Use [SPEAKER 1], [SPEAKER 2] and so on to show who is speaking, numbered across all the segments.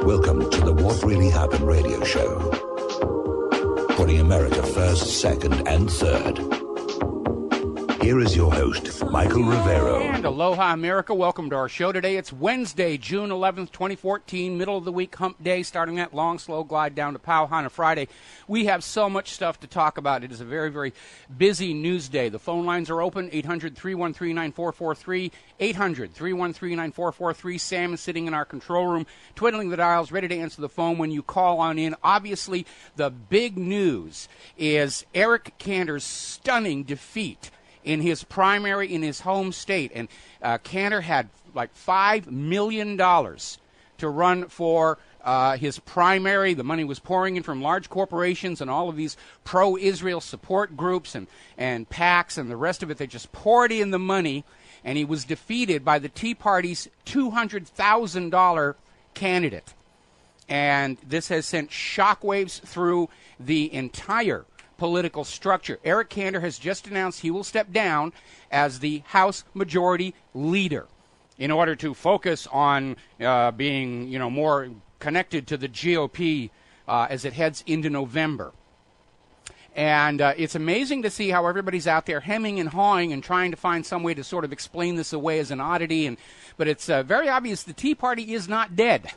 [SPEAKER 1] Welcome to the What Really Happened radio show. Putting America first, second, and third. Here is your host, Michael Rivero.
[SPEAKER 2] And aloha, America. Welcome to our show today. It's Wednesday, June 11th, 2014, middle of the week, hump day, starting that long, slow glide down to Pauhana Friday. We have so much stuff to talk about. It is a very, very busy news day. The phone lines are open, 800-313-9443, 800-313-9443. Sam is sitting in our control room, twiddling the dials, ready to answer the phone when you call on in. Obviously, the big news is Eric Cantor's stunning defeat in his primary in his home state. And Cantor had like $5 million to run for his primary. The money was pouring in from large corporations and all of these pro-Israel support groups and PACs and the rest of it. They just poured in the money, and he was defeated by the Tea Party's $200,000 candidate. And this has sent shockwaves through the entire political structure. Eric Cantor has just announced he will step down as the House Majority Leader in order to focus on being, more connected to the GOP as it heads into November. And it's amazing to see how everybody's out there hemming and hawing and trying to find some way to sort of explain this away as an oddity. But it's very obvious the Tea Party is not dead.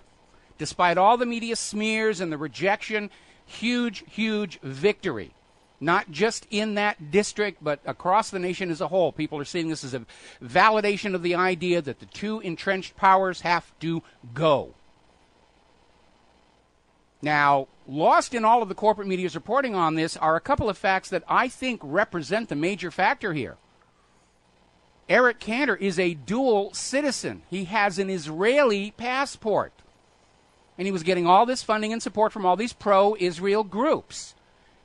[SPEAKER 2] Despite all the media smears and the rejection, huge, huge victory. Not just in that district, but across the nation as a whole. People are seeing this as a validation of the idea that the two entrenched powers have to go. Now, lost in all of the corporate media's reporting on this are a couple of facts that I think represent the major factor here. Eric Cantor is a dual citizen. He has an Israeli passport. And he was getting all this funding and support from all these pro-Israel groups.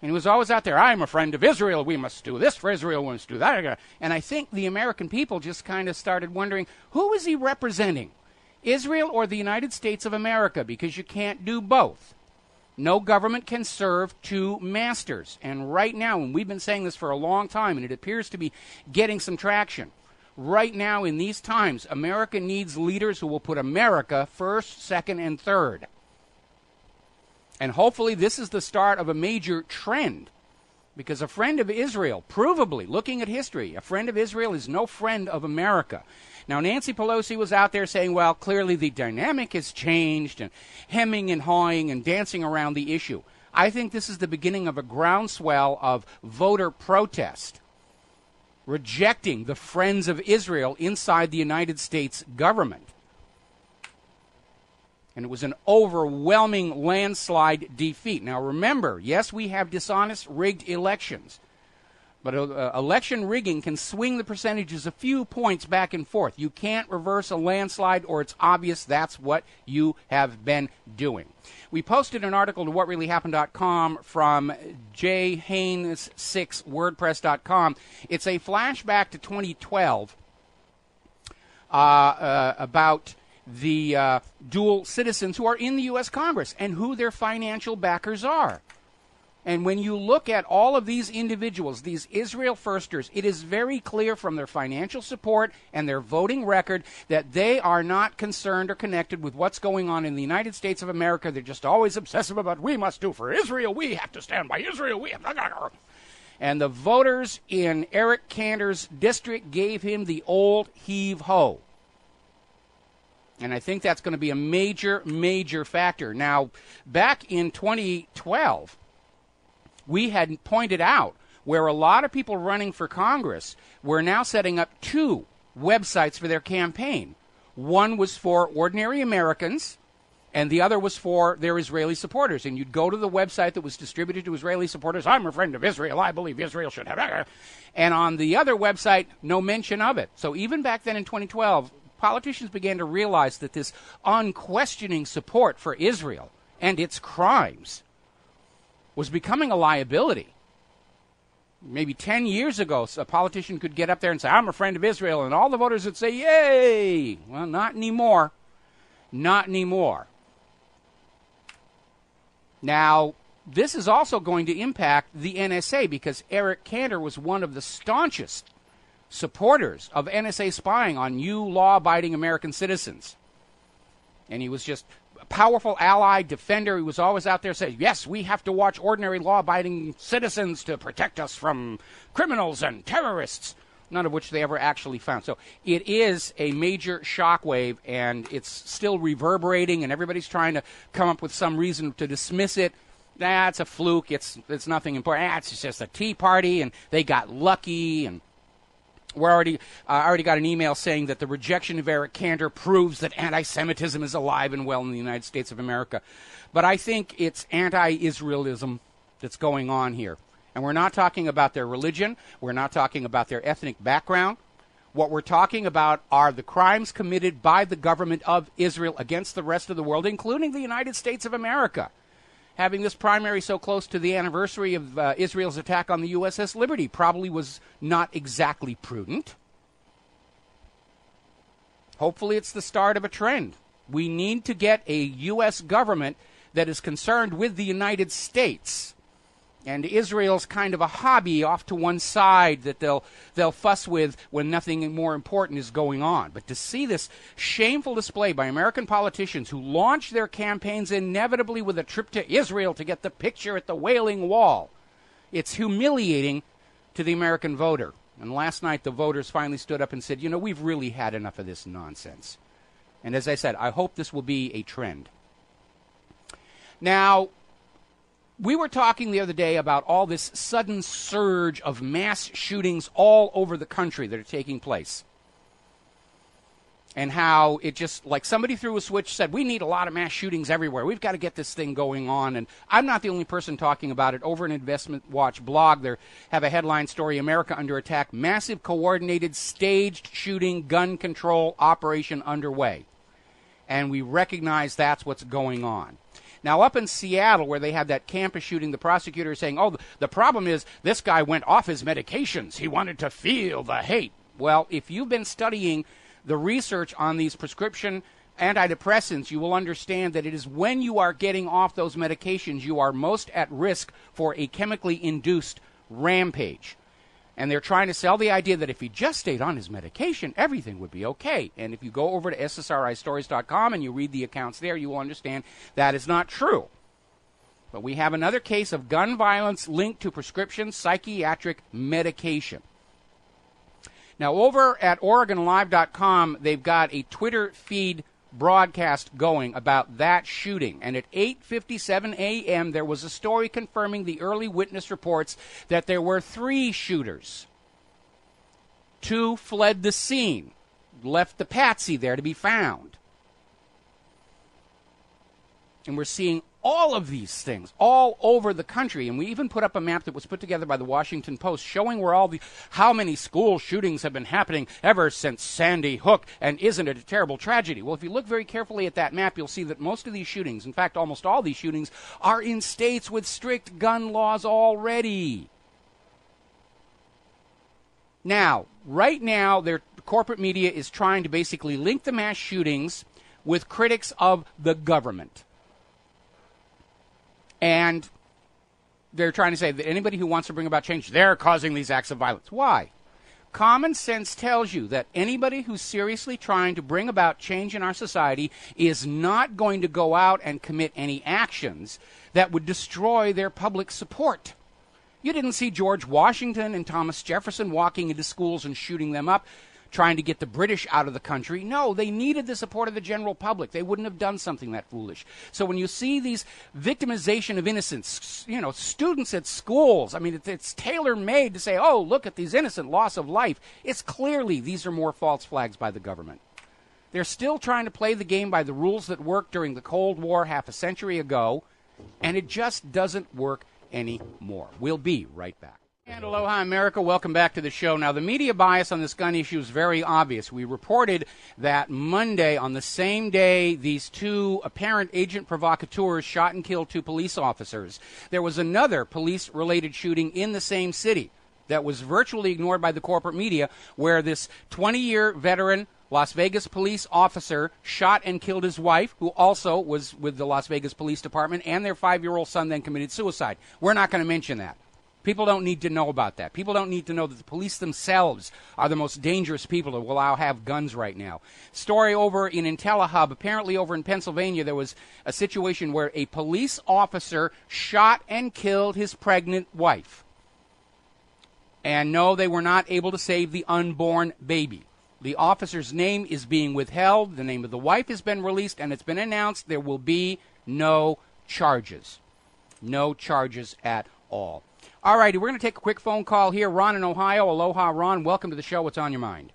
[SPEAKER 2] And he was always out there, I'm a friend of Israel, we must do this for Israel, we must do that. And I think the American people just kind of started wondering, who is he representing? Israel or the United States of America? Because you can't do both. No government can serve two masters. And right now, and we've been saying this for a long time, and it appears to be getting some traction, right now in these times, America needs leaders who will put America first, second, and third. And hopefully this is the start of a major trend, because a friend of Israel, provably, looking at history, a friend of Israel is no friend of America. Now, Nancy Pelosi was out there saying, well, clearly the dynamic has changed, and hemming and hawing and dancing around the issue. I think this is the beginning of a groundswell of voter protest, rejecting the friends of Israel inside the United States government. And it was an overwhelming landslide defeat. Now remember, yes, we have dishonest, rigged elections. But election rigging can swing the percentages a few points back and forth. You can't reverse a landslide, or it's obvious that's what you have been doing. We posted an article to whatreallyhappened.com from jhaynes6wordpress.com. It's a flashback to 2012 about the dual citizens who are in the U.S. Congress and who their financial backers are. And when you look at all of these individuals, these Israel firsters, it is very clear from their financial support and their voting record that they are not concerned or connected with what's going on in the United States of America. They're just always obsessive about, we must do for Israel, we have to stand by Israel, we have to... And the voters in Eric Cantor's district gave him the old heave-ho. And I think that's going to be a major, major factor. Now, back in 2012, we had pointed out where a lot of people running for Congress were now setting up two websites for their campaign. One was for ordinary Americans, and the other was for their Israeli supporters. And you'd go to the website that was distributed to Israeli supporters. I'm a friend of Israel. I believe Israel should have... And on the other website, no mention of it. So even back then in 2012, politicians began to realize that this unquestioning support for Israel and its crimes was becoming a liability. Maybe 10 years ago, a politician could get up there and say, I'm a friend of Israel, and all the voters would say, yay! Well, not anymore. Not anymore. Now, this is also going to impact the NSA, because Eric Cantor was one of the staunchest supporters of NSA spying on you law-abiding American citizens. And he was just a powerful ally, defender. He was always out there saying, yes, we have to watch ordinary law-abiding citizens to protect us from criminals and terrorists, none of which they ever actually found. So it is a major shockwave, and it's still reverberating, and everybody's trying to come up with some reason to dismiss it. It's a fluke. It's nothing important. It's just a Tea Party, and they got lucky, and I already got an email saying that the rejection of Eric Cantor proves that anti-Semitism is alive and well in the United States of America. But I think it's anti-Israelism that's going on here. And we're not talking about their religion. We're not talking about their ethnic background. What we're talking about are the crimes committed by the government of Israel against the rest of the world, including the United States of America. Having this primary so close to the anniversary of Israel's attack on the USS Liberty probably was not exactly prudent. Hopefully it's the start of a trend. We need to get a U.S. government that is concerned with the United States. And Israel's kind of a hobby off to one side that they'll fuss with when nothing more important is going on. But to see this shameful display by American politicians who launch their campaigns inevitably with a trip to Israel to get the picture at the Wailing Wall, it's humiliating to the American voter. And last night the voters finally stood up and said, you know, we've really had enough of this nonsense. And as I said, I hope this will be a trend. Now, we were talking the other day about all this sudden surge of mass shootings all over the country that are taking place. And how it just, like somebody threw a switch, said, we need a lot of mass shootings everywhere. We've got to get this thing going on. And I'm not the only person talking about it. Over an Investment Watch blog, they have a headline story, America Under Attack, Massive Coordinated Staged Shooting Gun Control Operation Underway. And we recognize that's what's going on. Now, up in Seattle, where they had that campus shooting, the prosecutor is saying, oh, the problem is this guy went off his medications. He wanted to feel the hate. Well, if you've been studying the research on these prescription antidepressants, you will understand that it is when you are getting off those medications you are most at risk for a chemically induced rampage. And they're trying to sell the idea that if he just stayed on his medication, everything would be okay. And if you go over to ssristories.com and you read the accounts there, you will understand that is not true. But we have another case of gun violence linked to prescription psychiatric medication. Now, over at OregonLive.com, they've got a Twitter feed broadcast going about that shooting. And at 8:57 a.m., there was a story confirming the early witness reports that there were 3 shooters. 2 fled the scene, left the patsy there to be found. And we're seeing all of these things all over the country. And we even put up a map that was put together by the Washington Post showing where how many school shootings have been happening ever since Sandy Hook. And isn't it a terrible tragedy? Well, if you look very carefully at that map, you'll see that most of these shootings, in fact, almost all these shootings, are in states with strict gun laws already. Now, right now, their corporate media is trying to basically link the mass shootings with critics of the government. And they're trying to say that anybody who wants to bring about change, they're causing these acts of violence. Why? Common sense tells you that anybody who's seriously trying to bring about change in our society is not going to go out and commit any actions that would destroy their public support. You didn't see George Washington and Thomas Jefferson walking into schools and shooting them up, trying to get the British out of the country. No, they needed the support of the general public. They wouldn't have done something that foolish. So when you see these victimization of innocents, you know, students at schools, I mean, it's tailor-made to say, oh, look at these innocent, loss of life. It's clearly these are more false flags by the government. They're still trying to play the game by the rules that worked during the Cold War half a century ago, and it just doesn't work anymore. We'll be right back. And aloha, America. Welcome back to the show. Now, the media bias on this gun issue is very obvious. We reported that Monday, on the same day these 2 apparent agent provocateurs shot and killed 2 police officers, there was another police-related shooting in the same city that was virtually ignored by the corporate media, where this 20-year veteran Las Vegas police officer shot and killed his wife, who also was with the Las Vegas Police Department, and their 5-year-old son then committed suicide. We're not going to mention that. People don't need to know about that. People don't need to know that the police themselves are the most dangerous people who will allow have guns right now. Story over in IntelliHub. Apparently over in Pennsylvania, there was a situation where a police officer shot and killed his pregnant wife. And no, they were not able to save the unborn baby. The officer's name is being withheld. The name of the wife has been released, and it's been announced there will be no charges. No charges at all. All righty, we're going to take a quick phone call here. Ron in Ohio. Aloha, Ron. Welcome to the show. What's on your mind?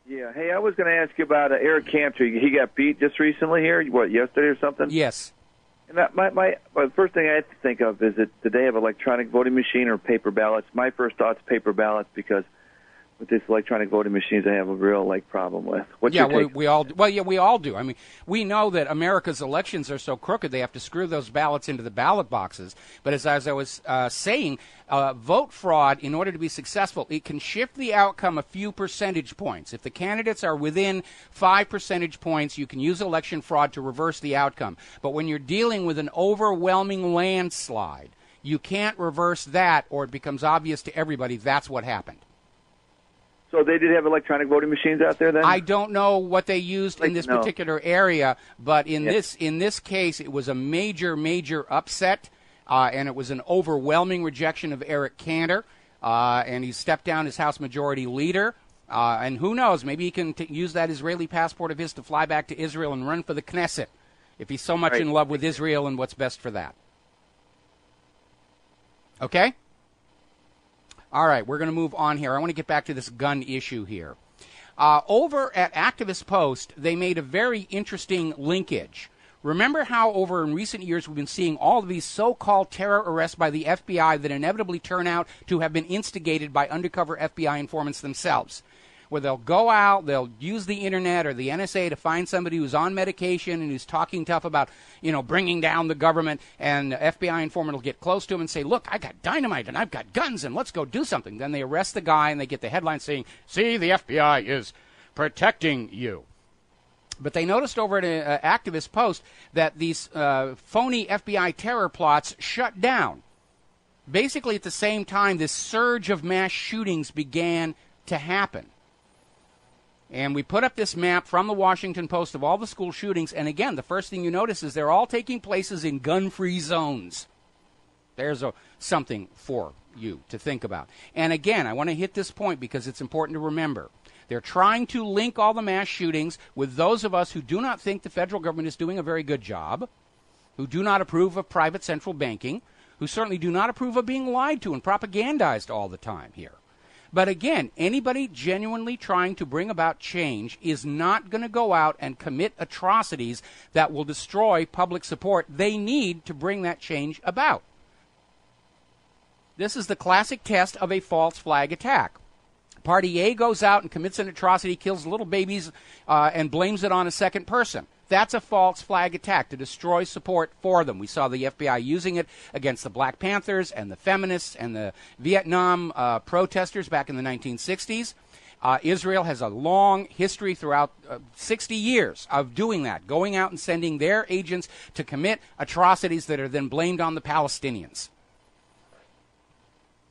[SPEAKER 3] Yeah, hey, I was going to ask you about Eric Cantor. He got beat just recently here, yesterday or something?
[SPEAKER 2] Yes.
[SPEAKER 3] And the first thing I had to think of is that do they have electronic voting machine or paper ballots? My first thought's paper ballots because with this electronic voting machines, I have a real problem with. What's your take?
[SPEAKER 2] we all do. I mean, we know that America's elections are so crooked they have to screw those ballots into the ballot boxes. But as I was saying, vote fraud, in order to be successful, it can shift the outcome a few percentage points. If the candidates are within 5 percentage points, you can use election fraud to reverse the outcome. But when you're dealing with an overwhelming landslide, you can't reverse that, or it becomes obvious to everybody that's what happened.
[SPEAKER 3] So they did have electronic voting machines out there then?
[SPEAKER 2] I don't know what they used in this particular area, but in this case, it was a major upset, and it was an overwhelming rejection of Eric Cantor, and he stepped down as House Majority Leader. And who knows, maybe he can use that Israeli passport of his to fly back to Israel and run for the Knesset, if he's so much in love with Israel and what's best for that. Okay? All right, we're going to move on here. I want to get back to this gun issue here. Over at Activist Post, they made a very interesting linkage. Remember how over in recent years we've been seeing all of these so-called terror arrests by the FBI that inevitably turn out to have been instigated by undercover FBI informants themselves, where they'll go out, they'll use the internet or the NSA to find somebody who's on medication and who's talking tough about, bringing down the government, and the FBI informant will get close to him and say, look, I got dynamite and I've got guns and let's go do something. Then they arrest the guy and they get the headline saying, see, the FBI is protecting you. But they noticed over at Activist Post that these phony FBI terror plots shut down. Basically at the same time, this surge of mass shootings began to happen. And we put up this map from the Washington Post of all the school shootings. And again, the first thing you notice is they're all taking places in gun-free zones. There's something for you to think about. And again, I want to hit this point because it's important to remember. They're trying to link all the mass shootings with those of us who do not think the federal government is doing a very good job, who do not approve of private central banking, who certainly do not approve of being lied to and propagandized all the time here. But again, anybody genuinely trying to bring about change is not going to go out and commit atrocities that will destroy public support they need to bring that change about. This is the classic test of a false flag attack. Party A goes out and commits an atrocity, kills little babies, and blames it on a second person. That's a false flag attack to destroy support for them. We saw the FBI using it against the Black Panthers and the feminists and the Vietnam protesters back in the 1960s. Israel has a long history throughout 60 years of doing that, going out and sending their agents to commit atrocities that are then blamed on the Palestinians.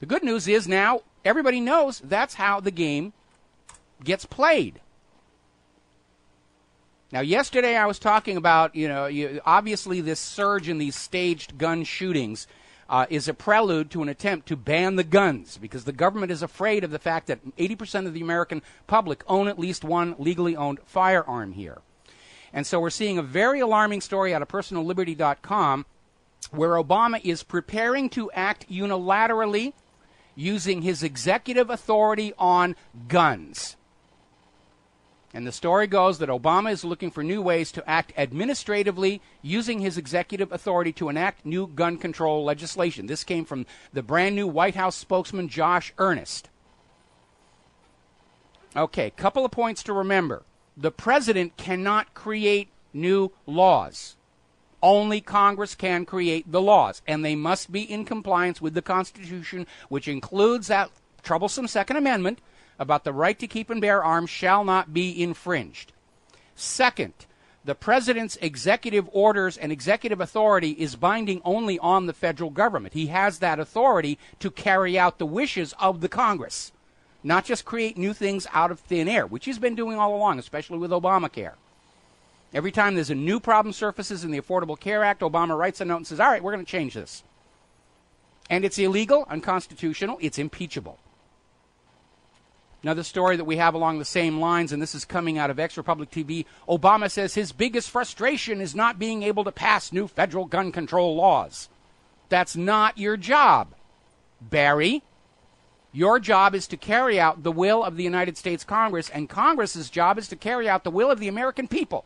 [SPEAKER 2] The good news is now everybody knows that's how the game gets played. Now, yesterday I was talking about, obviously this surge in these staged gun shootings is a prelude to an attempt to ban the guns because the government is afraid of the fact that 80% of the American public own at least one legally owned firearm here. And so we're seeing a very alarming story out of PersonalLiberty.com where Obama is preparing to act unilaterally using his executive authority on guns. And the story goes that Obama is looking for new ways to act administratively using his executive authority to enact new gun control legislation. This came from the brand new White House spokesman, Josh Earnest. Okay, couple of points to remember. The president cannot create new laws. Only Congress can create the laws, and they must be in compliance with the Constitution, which includes that troublesome Second Amendment about the right to keep and bear arms shall not be infringed. Second, The president's executive orders and executive authority is binding only on the federal government. He has that authority to carry out the wishes of the Congress, not just create new things out of thin air, which he's been doing all along, especially with Obamacare. Every time there's a new problem surfaces in the Affordable Care Act, Obama writes a note and says, all right, we're going to change this. And it's illegal, unconstitutional, it's impeachable. Another story that we have along the same lines, and this is coming out of ex-Republic TV, Obama says his biggest frustration is not being able to pass new federal gun control laws. That's not your job, Barry. Your job is to carry out the will of the United States Congress, and Congress's job is to carry out the will of the American people.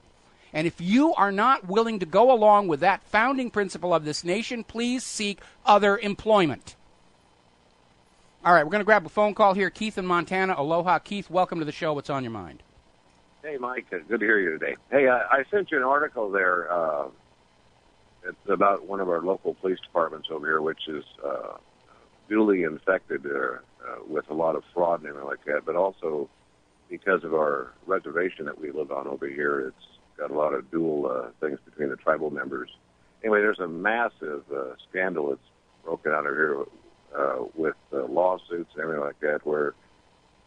[SPEAKER 2] And if you are not willing to go along with that founding principle of this nation, please seek other employment. All right, we're going to grab a phone call here. Keith in Montana. Aloha. Keith, welcome to the show. What's on your mind?
[SPEAKER 4] Hey, Mike. Good to hear you today. Hey, I sent you an article there. It's about one of our local police departments over here, which is duly infected with a lot of fraud and everything like that, but also because of our reservation that we live on over here, it's got a lot of dual things between the tribal members. Anyway, there's a massive scandal that's broken out over here with lawsuits and everything like that, where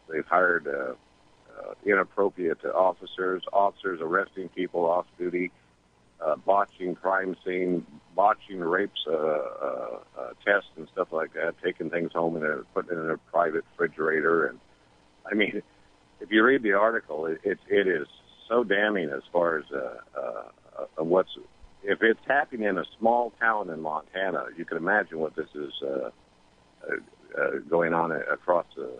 [SPEAKER 4] they've hired inappropriate officers arresting people off duty, botching crime scene, botching rapes tests and stuff like that, taking things home and putting it in a private refrigerator. And I mean, if you read the article, it is so damning as far as if it's happening in a small town in Montana, you can imagine what this is going on across the.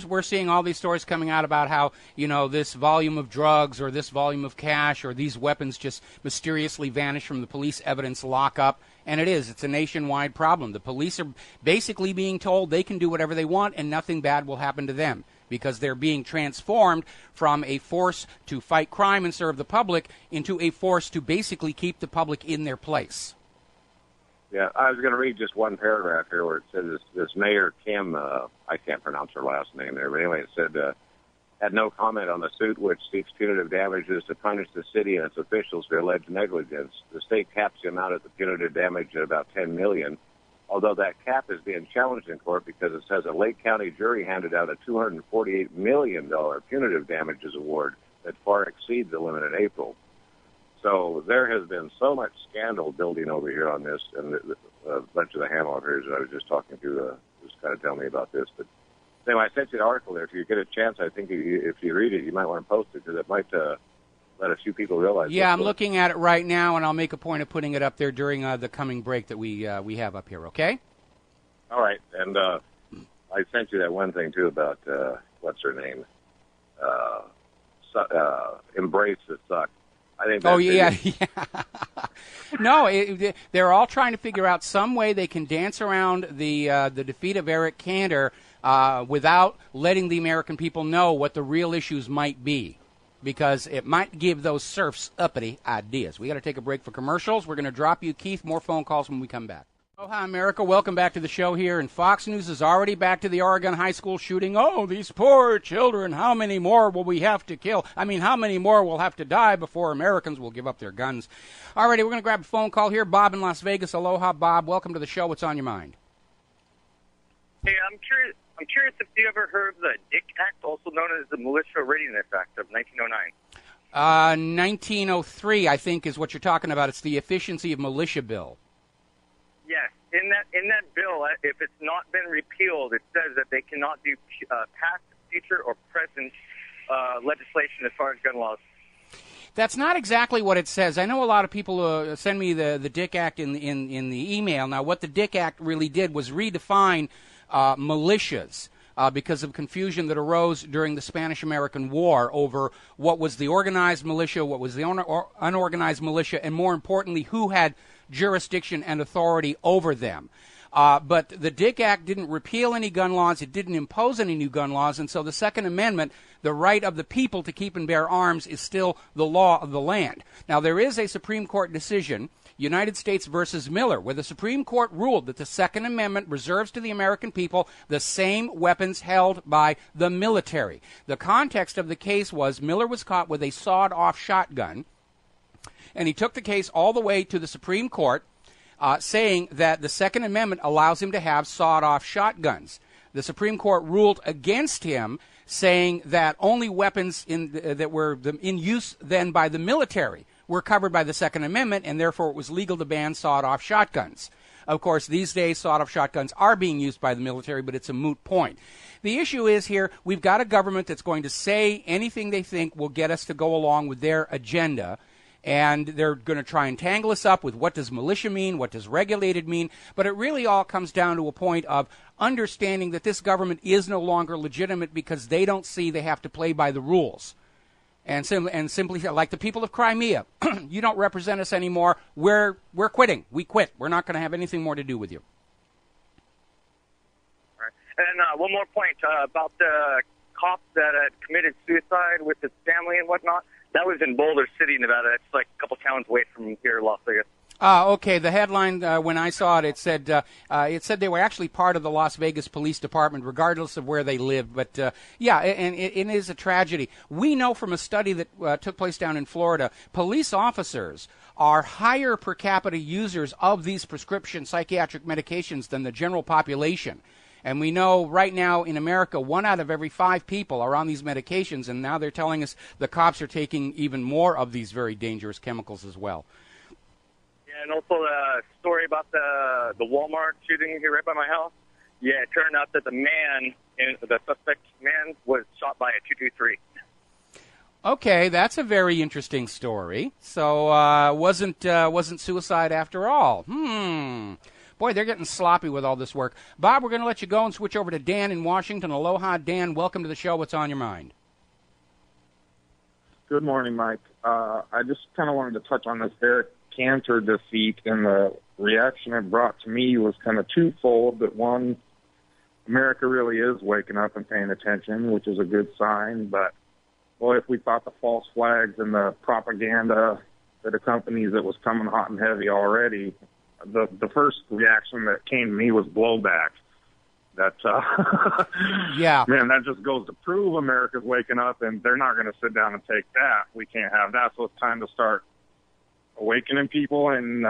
[SPEAKER 2] We're seeing all these stories coming out about how, this volume of drugs or this volume of cash or these weapons just mysteriously vanish from the police evidence lockup. And it's a nationwide problem. The police are basically being told they can do whatever they want and nothing bad will happen to them, because they're being transformed from a force to fight crime and serve the public into a force to basically keep the public in their place.
[SPEAKER 4] Yeah, I was going to read just one paragraph here where it says this Mayor Kim, I can't pronounce her last name there, but anyway, it said, had no comment on the suit which seeks punitive damages to punish the city and its officials for alleged negligence. The state caps the amount of the punitive damage at about $10 million, although that cap is being challenged in court because it says a Lake County jury handed out a $248 million punitive damages award that far exceeds the limit in April. So there has been so much scandal building over here on this, and a bunch of the hand operators that I was just talking to was kind of telling me about this. But anyway, I sent you an article there. If you get a chance, I think if you read it, you might want to post it because it might let a few people realize.
[SPEAKER 2] Yeah, I'm looking at it right now, and I'll make a point of putting it up there during the coming break that we have up here, okay?
[SPEAKER 4] All right. And I sent you that one thing, too, about what's her name? Embrace the Suck. I think No, they're all trying to figure out some way they can dance around the defeat of Eric Cantor without letting the American people know what the real issues might be, because it might give those serfs uppity ideas. We got to take a break for commercials. We're going to drop you, Keith. More phone calls when we come back. Oh, hi, America. Welcome back to the show here. And Fox News is already back to the Oregon high school shooting. Oh, these poor children. How many more will we have to kill? I mean, how many more will have to die before Americans will give up their guns? All righty, we're going to grab a phone call here. Bob in Las Vegas. Aloha, Bob. Welcome to the show. What's on your mind?
[SPEAKER 5] Hey, I'm curious if you ever heard of the DIC Act, also known as the Militia Readiness Act of 1909.
[SPEAKER 2] 1903, I think, is what you're talking about. It's the Efficiency of Militia Bill.
[SPEAKER 5] Yes, in that bill, if it's not been repealed, it says that they cannot do past, future, or present legislation as far as gun laws.
[SPEAKER 2] That's not exactly what it says. I know a lot of people send me the DIC Act in the email. Now, what the DIC Act really did was redefine militias because of confusion that arose during the Spanish-American War over what was the organized militia, what was the unorganized militia, and more importantly, who had jurisdiction and authority over them. But the DIC Act didn't repeal any gun laws. It didn't impose any new gun laws. And so the Second Amendment, the right of the people to keep and bear arms, is still the law of the land. Now, there is a Supreme Court decision United States versus Miller, where the Supreme Court ruled that the Second Amendment reserves to the American people the same weapons held by the military. The context of the case was Miller was caught with a sawed-off shotgun, and he took the case all the way to the Supreme Court, saying that the Second Amendment allows him to have sawed-off shotguns. The Supreme Court ruled against him, saying that only weapons that were in use then by the military were covered by the Second Amendment, and therefore it was legal to ban sawed-off shotguns. Of course, these days, sawed-off shotguns are being used by the military, but it's a moot point. The issue is here, we've got a government that's going to say anything they think will get us to go along with their agenda, and they're going to try and tangle us up with what does militia mean, what does regulated mean, but it really all comes down to a point of understanding that this government is no longer legitimate because they don't see they have to play by the rules. And simply, like the people of Crimea, you don't represent us anymore, we're quitting. We quit. We're not going to have anything more to do with you.
[SPEAKER 5] All right. And one more point about the cop that had committed suicide with his family and whatnot. That was in Boulder City, Nevada. It's like a couple towns away from here, Las Vegas.
[SPEAKER 2] Okay. The headline, when I saw it, it said they were actually part of the Las Vegas Police Department, regardless of where they lived. But yeah, and it is a tragedy. We know from a study that took place down in Florida, police officers are higher per capita users of these prescription psychiatric medications than the general population. And we know right now in America, 1 out of every 5 people are on these medications, and now they're telling us the cops are taking even more of these very dangerous chemicals as well.
[SPEAKER 5] Yeah, and also the story about the Walmart shooting here right by my house. Yeah, it turned out that the suspect man was shot by a 223.
[SPEAKER 2] Okay, that's a very interesting story. So wasn't suicide after all. Boy, they're getting sloppy with all this work. Bob, we're going to let you go and switch over to Dan in Washington. Aloha, Dan. Welcome to the show. What's on your mind?
[SPEAKER 6] Good morning, Mike. I just kind of wanted to touch on this Eric Cantor defeat, and the reaction it brought to me was kind of twofold. That one, America really is waking up and paying attention, which is a good sign. But, boy, if we thought the false flags and the propaganda that accompanies it was coming hot and heavy already, the first reaction that came to me was blowback. That,
[SPEAKER 2] yeah,
[SPEAKER 6] man, that just goes to prove America's waking up, and they're not going to sit down and take that. We can't have that. So it's time to start awakening people and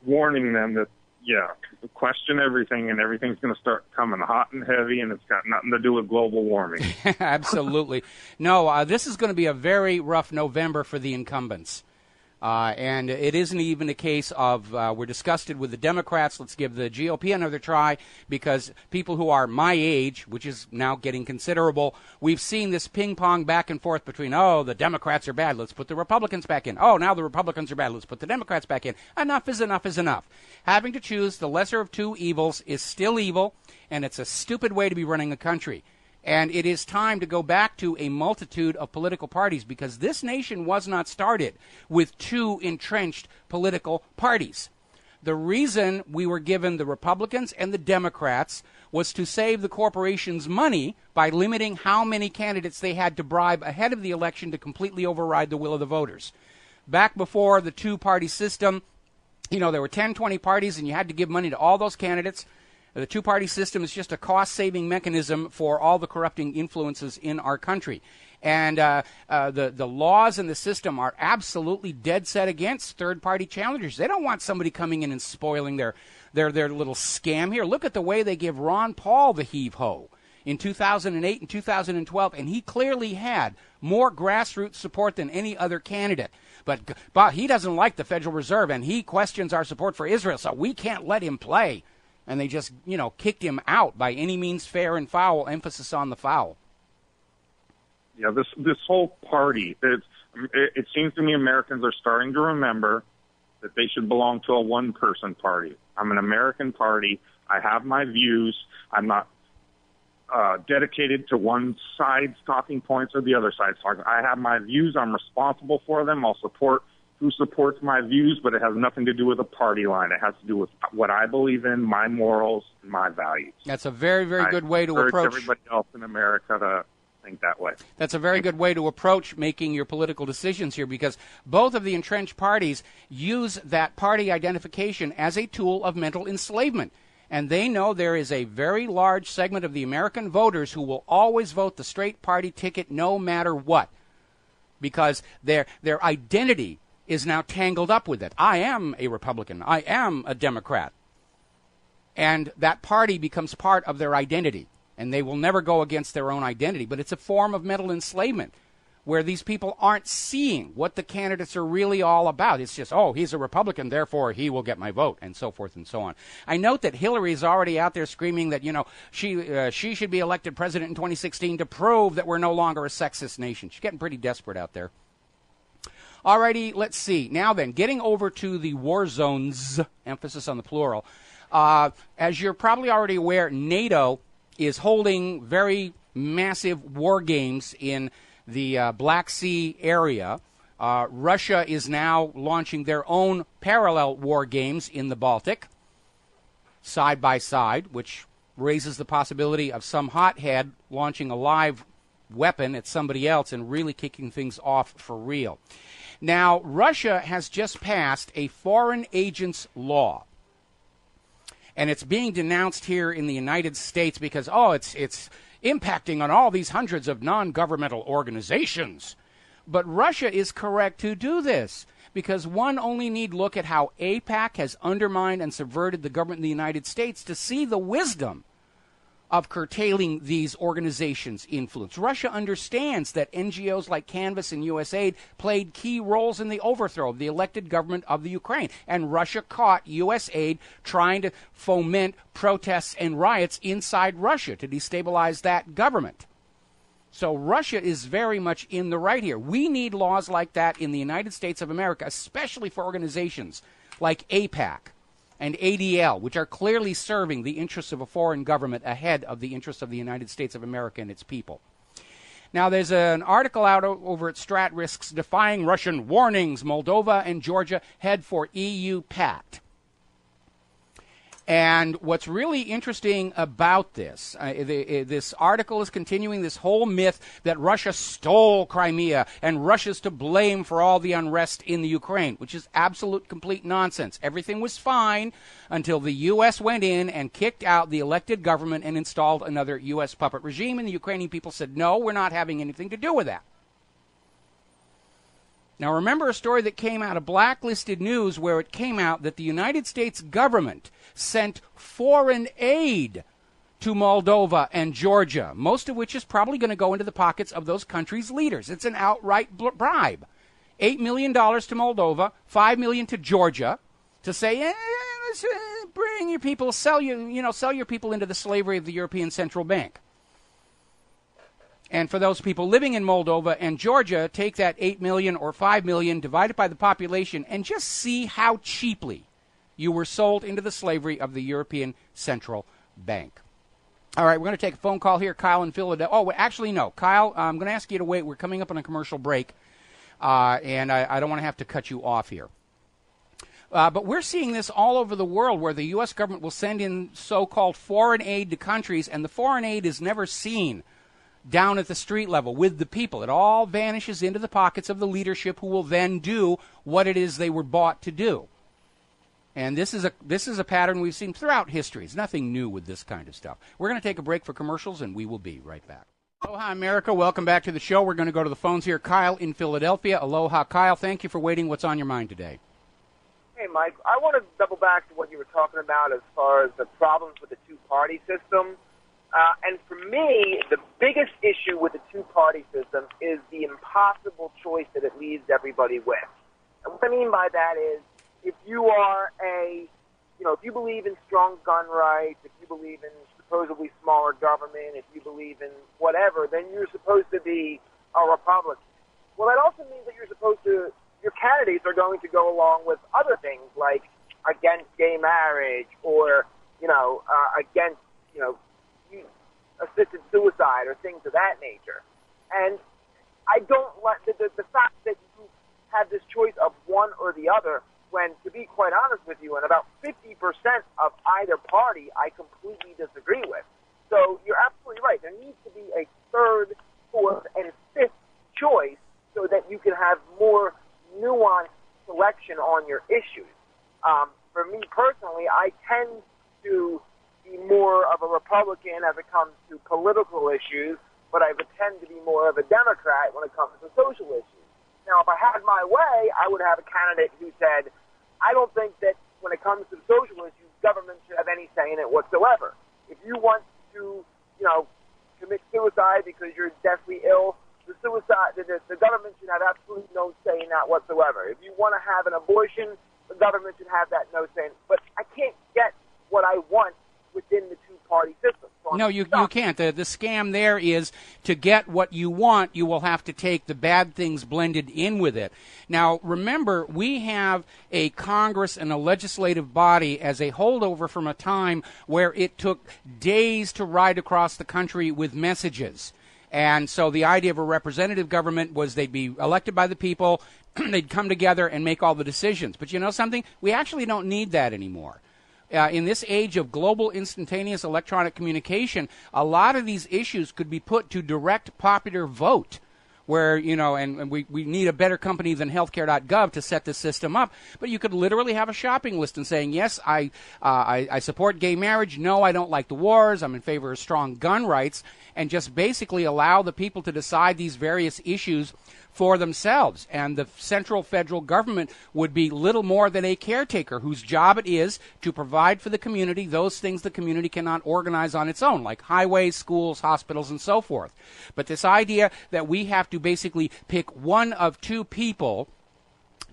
[SPEAKER 6] warning them that, yeah, question everything, and everything's going to start coming hot and heavy, and it's got nothing to do with global warming.
[SPEAKER 2] Absolutely. No, this is going to be a very rough November for the incumbents. And it isn't even a case of we're disgusted with the Democrats, let's give the GOP another try, because people who are my age, which is now getting considerable, we've seen this ping-pong back and forth between, oh, the Democrats are bad, let's put the Republicans back in. Oh, now the Republicans are bad, let's put the Democrats back in. Enough is enough is enough. Having to choose the lesser of two evils is still evil, and it's a stupid way to be running a country. And it is time to go back to a multitude of political parties, because this nation was not started with 2 entrenched political parties. The reason we were given the Republicans and the Democrats was to save the corporations money by limiting how many candidates they had to bribe ahead of the election to completely override the will of the voters. Back before the 2-party system, there were 10, 20 parties, and you had to give money to all those candidates. The 2-party system is just a cost-saving mechanism for all the corrupting influences in our country. And the laws and the system are absolutely dead set against third-party challengers. They don't want somebody coming in and spoiling their little scam here. Look at the way they give Ron Paul the heave-ho in 2008 and 2012, and he clearly had more grassroots support than any other candidate. But he doesn't like the Federal Reserve, and he questions our support for Israel, so we can't let him play. And they just, kicked him out by any means fair and foul, emphasis on the foul.
[SPEAKER 6] Yeah, this whole party, it seems to me Americans are starting to remember that they should belong to a one-person party. I'm an American party. I have my views. I'm not dedicated to one side's talking points or the other side's talking. I have my views. I'm responsible for them. I'll support who supports my views, but it has nothing to do with a party line. It has to do with what I believe in, my morals, and my values.
[SPEAKER 2] That's a very, very good way to approach.
[SPEAKER 6] I urge everybody else in America to think that way.
[SPEAKER 2] That's a very good way to approach making your political decisions here, because both of the entrenched parties use that party identification as a tool of mental enslavement. And they know there is a very large segment of the American voters who will always vote the straight party ticket no matter what, because their identity is now tangled up with it. I am a Republican. I am a Democrat. And that party becomes part of their identity, and they will never go against their own identity. But it's a form of mental enslavement where these people aren't seeing what the candidates are really all about. It's just, oh, he's a Republican, therefore he will get my vote, and so forth and so on. I note that Hillary is already out there screaming that, she should be elected president in 2016 to prove that we're no longer a sexist nation. She's getting pretty desperate out there. Alrighty, let's see. Now then, getting over to the war zones, emphasis on the plural. As you're probably already aware, NATO is holding very massive war games in the Black Sea area. Russia is now launching their own parallel war games in the Baltic, side by side, which raises the possibility of some hothead launching a live weapon at somebody else and really kicking things off for real. Now, Russia has just passed a foreign agents law. And it's being denounced here in the United States because, it's impacting on all these hundreds of non-governmental organizations. But Russia is correct to do this because one only need look at how AIPAC has undermined and subverted the government in the United States to see the wisdom of curtailing these organizations' influence. Russia understands that NGOs like Canvas and USAID played key roles in the overthrow of the elected government of the Ukraine, and Russia caught USAID trying to foment protests and riots inside Russia to destabilize that government. So Russia is very much in the right here. We need laws like that in the United States of America, especially for organizations like AIPAC and ADL, which are clearly serving the interests of a foreign government ahead of the interests of the United States of America and its people. Now, there's an article out over at Strat Risks defying Russian warnings. Moldova and Georgia head for EU pact. And what's really interesting about this, this article is continuing this whole myth that Russia stole Crimea and Russia's to blame for all the unrest in the Ukraine, which is absolute complete nonsense. Everything was fine until the U.S. went in and kicked out the elected government and installed another U.S. puppet regime, and the Ukrainian people said, no, we're not having anything to do with that. Now, remember a story that came out of Blacklisted News where it came out that the United States government sent foreign aid to Moldova and Georgia, most of which is probably going to go into the pockets of those countries' leaders. It's an outright bribe. $8 million to Moldova, $5 million to Georgia to say, let's bring your people, sell your people into the slavery of the European Central Bank. And for those people living in Moldova and Georgia, take that $8 million or $5 million, divide it by the population, and just see how cheaply you were sold into the slavery of the European Central Bank. All right, we're going to take a phone call here. Kyle in Philadelphia. Oh, actually, no. Kyle, I'm going to ask you to wait. We're coming up on a commercial break, and I don't want to have to cut you off here. But we're seeing this all over the world where the U.S. government will send in so-called foreign aid to countries, and the foreign aid is never seen down at the street level with the people. It all vanishes into the pockets of the leadership who will then do what it is they were bought to do. And this is a pattern we've seen throughout history. It's nothing new with this kind of stuff. We're going to take a break for commercials, and we will be right back. Aloha, America. Welcome back to the show. We're going to go to the phones here. Kyle in Philadelphia. Aloha, Kyle. Thank you for waiting. What's on your mind today?
[SPEAKER 7] Hey, Mike. I want to double back to what you were talking about as far as the problems with the two-party system. And for me, the biggest issue with the two-party system is the impossible choice that it leaves everybody with. And what I mean by that is, if you are if you believe in strong gun rights, if you believe in supposedly smaller government, if you believe in whatever, then you're supposed to be a Republican. Well, that also means that your candidates are going to go along with other things like against gay marriage or, against, assisted suicide or things of that nature. And I don't like the fact that you have this choice of one or the other when, to be quite honest with you, and about 50% of either party I completely disagree with. So you're absolutely right. There needs to be a third fourth, and fifth choice so that you can have more nuanced selection on your issues. For me personally, I tend to be more of a Republican as it comes to political issues, but I would tend to be more of a Democrat when it comes to social issues. Now, if I had my way, I would have a candidate who said, I don't think that when it comes to social issues, government should have any say in it whatsoever. If you want to, commit suicide because you're deathly ill, the government should have absolutely no say in that whatsoever. If you want to have an abortion, the government should have that no say. But I can't get what I want within the two-party system. So
[SPEAKER 2] no, you can't. The scam there is to get what you want, you will have to take the bad things blended in with it. Now, remember, we have a Congress and a legislative body as a holdover from a time where it took days to ride across the country with messages. And so the idea of a representative government was they'd be elected by the people, they'd come together and make all the decisions. But you know something? We actually don't need that anymore. In this age of global instantaneous electronic communication, a lot of these issues could be put to direct popular vote, where, and we need a better company than healthcare.gov to set this system up. But you could literally have a shopping list and saying, yes, I support gay marriage. No, I don't like the wars. I'm in favor of strong gun rights. And just basically allow the people to decide these various issues for themselves. And the central federal government would be little more than a caretaker whose job it is to provide for the community those things the community cannot organize on its own, like highways, schools, hospitals, and so forth. But this idea that we have to basically pick one of two people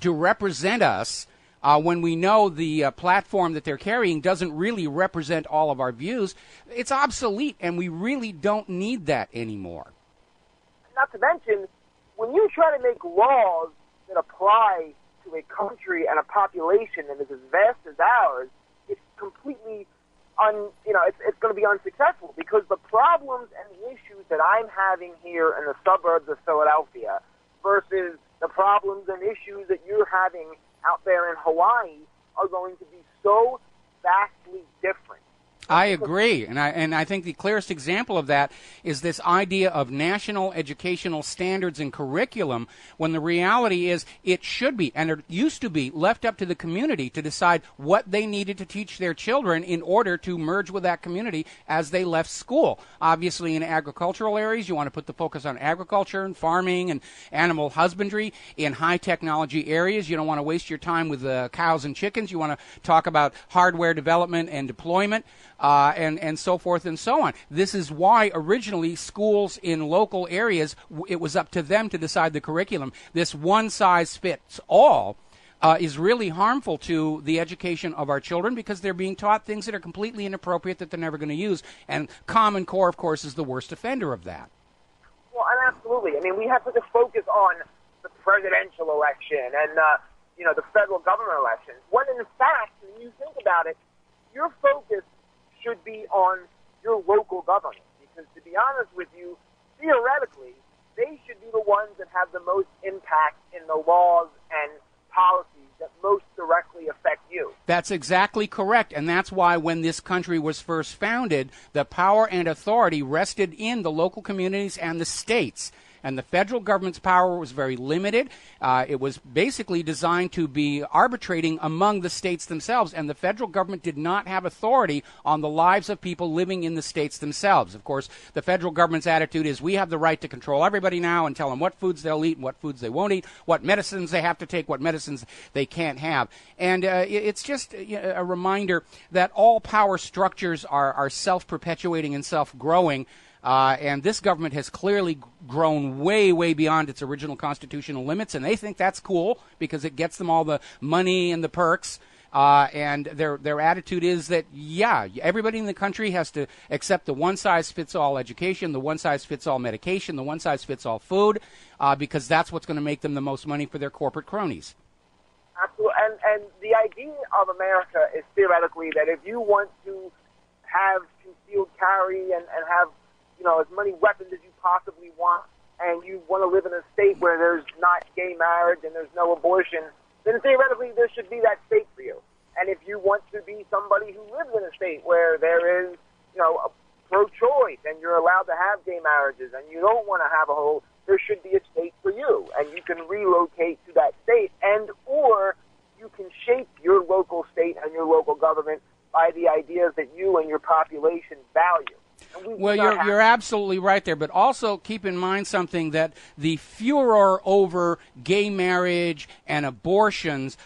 [SPEAKER 2] to represent us when we know the platform that they're carrying doesn't really represent all of our views, it's obsolete, and we really don't need that anymore.
[SPEAKER 7] Not to mention, when you try to make laws that apply to a country and a population that is as vast as ours, it's completely it's going to be unsuccessful, because the problems and the issues that I'm having here in the suburbs of Philadelphia versus the problems and issues that you're having out there in Hawaii are going to be so vastly different.
[SPEAKER 2] I agree, and I think the clearest example of that is this idea of national educational standards and curriculum, when the reality is it should be, and it used to be, left up to the community to decide what they needed to teach their children in order to merge with that community as they left school. Obviously, in agricultural areas, you want to put the focus on agriculture and farming and animal husbandry. In high technology areas, you don't want to waste your time with cows and chickens. You want to talk about hardware development and deployment. And so forth and so on. This is why originally schools in local areas, it was up to them to decide the curriculum. This one-size-fits-all is really harmful to the education of our children, because they're being taught things that are completely inappropriate that they're never going to use. And Common Core, of course, is the worst offender of that.
[SPEAKER 7] Well, and absolutely. I mean, we have such a focus on the presidential election and, the federal government elections, when in fact, when you think about it, your focus should be on your local government, because to be honest with you, theoretically, they should be the ones that have the most impact in the laws and policies that most directly affect you.
[SPEAKER 2] That's exactly correct, and that's why when this country was first founded, the power and authority rested in the local communities and the states. And the federal government's power was very limited. It was basically designed to be arbitrating among the states themselves, and the federal government did not have authority on the lives of people living in the states themselves. Of course, the federal government's attitude is we have the right to control everybody now and tell them what foods they'll eat and what foods they won't eat, what medicines they have to take, what medicines they can't have. And it's just a reminder that all power structures are self-perpetuating and self-growing. And this government has clearly grown way, way beyond its original constitutional limits, and they think that's cool because it gets them all the money and the perks. And their attitude is that, everybody in the country has to accept the one-size-fits-all education, the one-size-fits-all medication, the one-size-fits-all food, because that's what's going to make them the most money for their corporate cronies.
[SPEAKER 7] Absolutely. And the idea of America is theoretically that if you want to have concealed carry and have as many weapons as you possibly want, and you want to live in a state where there's not gay marriage and there's no abortion, then theoretically there should be that state for you. And if you want to be somebody who lives in a state where there is, pro-choice and you're allowed to have gay marriages and you don't want to have a whole, there should be a state for you, and you can relocate to that state, and or you can shape your local state and your local government by the ideas that you and your population value.
[SPEAKER 2] Well, you're absolutely right there, but also keep in mind something, that the furor over gay marriage and abortions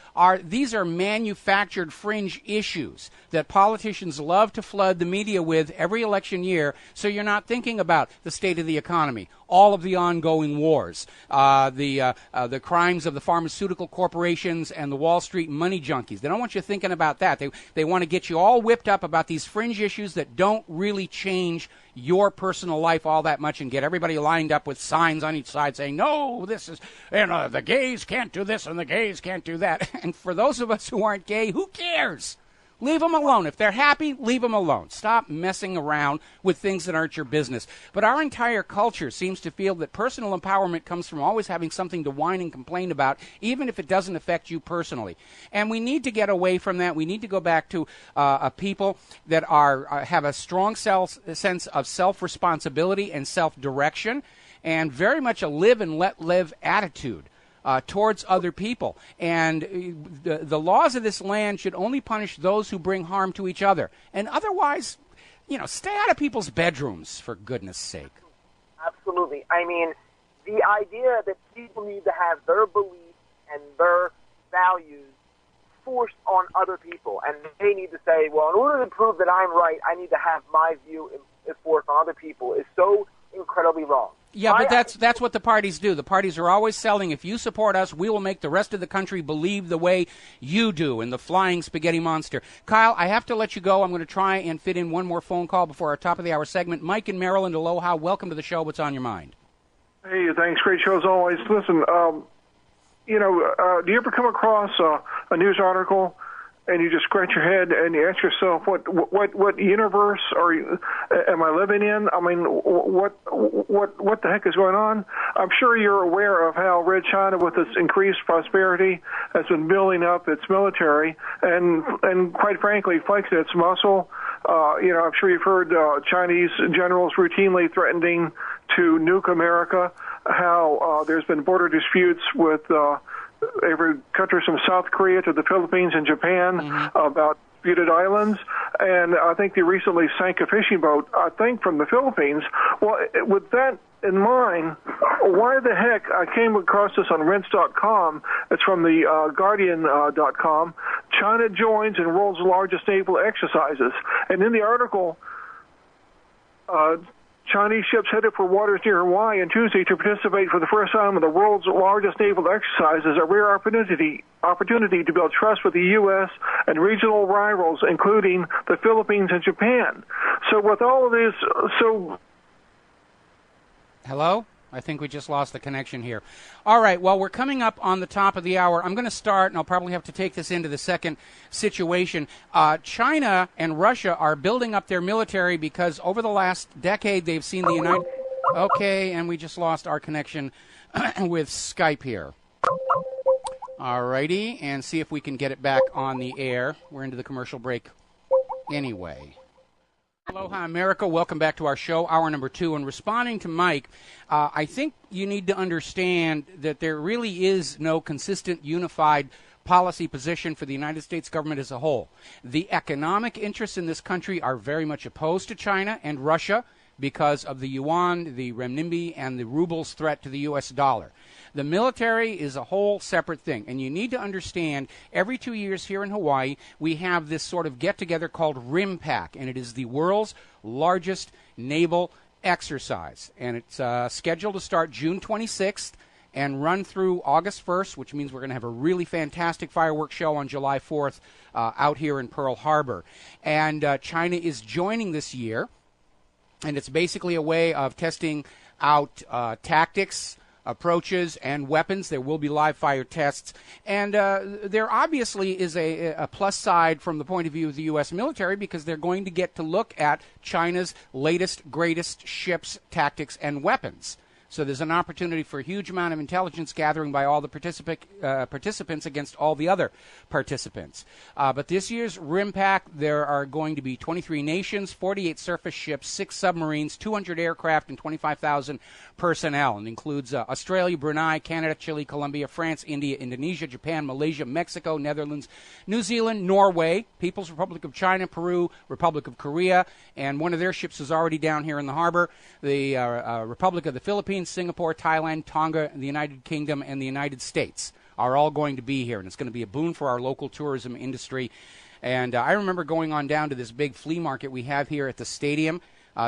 [SPEAKER 2] these are manufactured fringe issues that politicians love to flood the media with every election year, so you're not thinking about the state of the economy, all of the ongoing wars, the crimes of the pharmaceutical corporations and the Wall Street money junkies. They don't want you thinking about that. They want to get you all whipped up about these fringe issues that don't really change your personal life all that much, and get everybody lined up with signs on each side saying, no, this is, the gays can't do this and the gays can't do that. And for those of us who aren't gay, who cares? Leave them alone. If they're happy, leave them alone. Stop messing around with things that aren't your business. But our entire culture seems to feel that personal empowerment comes from always having something to whine and complain about, even if it doesn't affect you personally. And we need to get away from that. We need to go back to a people that have a strong sense of self-responsibility and self-direction, and very much a live and let live attitude towards other people. And the laws of this land should only punish those who bring harm to each other. And otherwise, stay out of people's bedrooms, for goodness sake.
[SPEAKER 7] Absolutely. I mean, the idea that people need to have their beliefs and their values forced on other people, and they need to say, well, in order to prove that I'm right, I need to have my view enforced on other people, is so incredibly wrong.
[SPEAKER 2] Yeah, but that's what the parties do. The parties are always selling, if you support us, we will make the rest of the country believe the way you do, in the flying spaghetti monster. Kyle, I have to let you go. I'm going to try and fit in one more phone call before our top of the hour segment. Mike in Maryland, aloha. Welcome to the show. What's on your mind?
[SPEAKER 8] Hey, thanks. Great show as always. Listen, do you ever come across a news article and you just scratch your head and you ask yourself, what universe am I living in? I mean, what the heck is going on? I'm sure you're aware of how Red China, with its increased prosperity, has been building up its military and quite frankly, flexing its muscle. I'm sure you've heard Chinese generals routinely threatening to nuke America, how there's been border disputes with every country from South Korea to the Philippines and Japan about disputed islands. And I think they recently sank a fishing boat, I think, from the Philippines. Well, with that in mind, why the heck, I came across this on Rense.com, it's from the Guardian.com, China joins in world's largest naval exercises. And in the article, Chinese ships headed for waters near Hawaii on Tuesday to participate for the first time in the world's largest naval exercises, a rare opportunity to build trust with the U.S. and regional rivals, including the Philippines and Japan. So with all of this,
[SPEAKER 2] Hello? I think we just lost the connection here. All right, well, we're coming up on the top of the hour. I'm going to start, and I'll probably have to take this into the second situation. China and Russia are building up their military because over the last decade they've seen the United... Okay, and we just lost our connection with Skype here. All righty, and see if we can get it back on the air. We're into the commercial break anyway. Aloha, America. Welcome back to our show, hour number 2. And responding to Mike, I think you need to understand that there really is no consistent, unified policy position for the United States government as a whole. The economic interests in this country are very much opposed to China and Russia because of the yuan, the renminbi, and the ruble's threat to the U.S. dollar. The military is a whole separate thing, and you need to understand every 2 years here in Hawaii, we have this sort of get-together called RIMPAC, and it is the world's largest naval exercise. And it's scheduled to start June 26th and run through August 1st, which means we're going to have a really fantastic fireworks show on July 4th out here in Pearl Harbor. And China is joining this year, and it's basically a way of testing out tactics, approaches, and weapons. There will be live fire tests. And there obviously is a plus side from the point of view of the U.S. military because they're going to get to look at China's latest, greatest ships, tactics, and weapons. So there's an opportunity for a huge amount of intelligence gathering by all the participants against all the other participants. But this year's RIMPAC, there are going to be 23 nations, 48 surface ships, 6 submarines, 200 aircraft, and 25,000 personnel. And includes Australia, Brunei, Canada, Chile, Colombia, France, India, Indonesia, Japan, Malaysia, Mexico, Netherlands, New Zealand, Norway, People's Republic of China, Peru, Republic of Korea, and one of their ships is already down here in the harbor, the Republic of the Philippines, Singapore, Thailand, Tonga, the United Kingdom, and the United States are all going to be here, and it's going to be a boon for our local tourism industry. And I remember going on down to this big flea market we have here at the stadium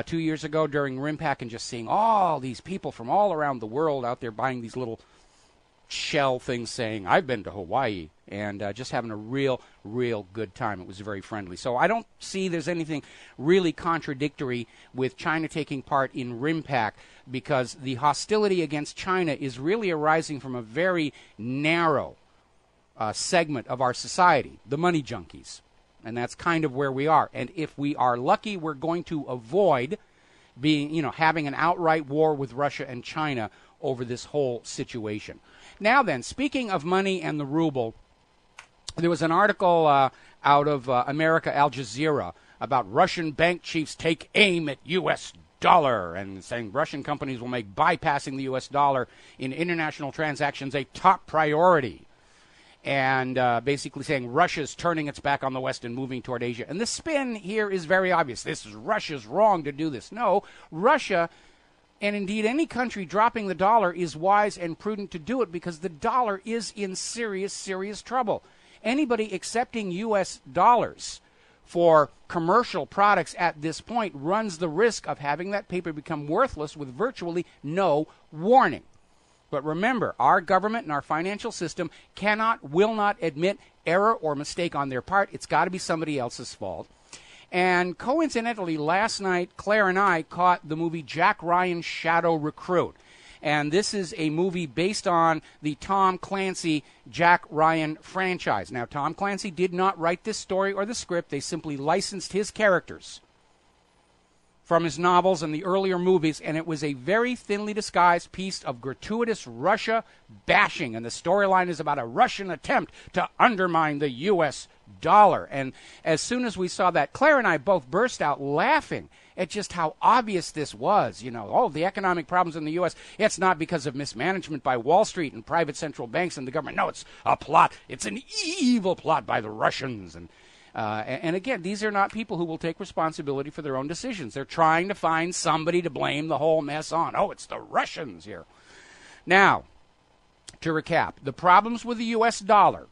[SPEAKER 2] 2 years ago during RIMPAC and just seeing all these people from all around the world out there buying these little shell things saying, I've been to Hawaii, and just having a real good time. It was very friendly. So I don't see there's anything really contradictory with China taking part in RIMPAC, because the hostility against China is really arising from a very narrow segment of our society, the money junkies. And that's kind of where we are. And if we are lucky, we're going to avoid having an outright war with Russia and China over this whole situation. Now then, speaking of money and the ruble, there was an article out of America, Al Jazeera, about Russian bank chiefs take aim at U.S. dollar, and saying Russian companies will make bypassing the U.S. dollar in international transactions a top priority. And basically saying Russia's turning its back on the West and moving toward Asia. And the spin here is very obvious. Russia's wrong to do this. No, Russia, and indeed any country dropping the dollar, is wise and prudent to do it because the dollar is in serious trouble. Anybody accepting U.S. dollars for commercial products at this point runs the risk of having that paper become worthless with virtually no warning. But remember, our government and our financial system will not admit error or mistake on their part. It's got to be somebody else's fault. And coincidentally, last night, Claire and I caught the movie Jack Ryan's Shadow Recruit. And this is a movie based on the Tom Clancy Jack Ryan franchise. Now, Tom Clancy did not write this story or the script. They simply licensed his characters from his novels and the earlier movies, and it was a very thinly disguised piece of gratuitous Russia bashing. And the storyline is about a Russian attempt to undermine the U.S. dollar. And as soon as we saw that, Claire and I both burst out laughing at just how obvious this was. The economic problems in the U.S., it's not because of mismanagement by Wall Street and private central banks and the government. No, it's a plot. It's an evil plot by the Russians. And again, these are not people who will take responsibility for their own decisions. They're trying to find somebody to blame the whole mess on. Oh, it's the Russians here. Now, to recap, the problems with the U.S. dollar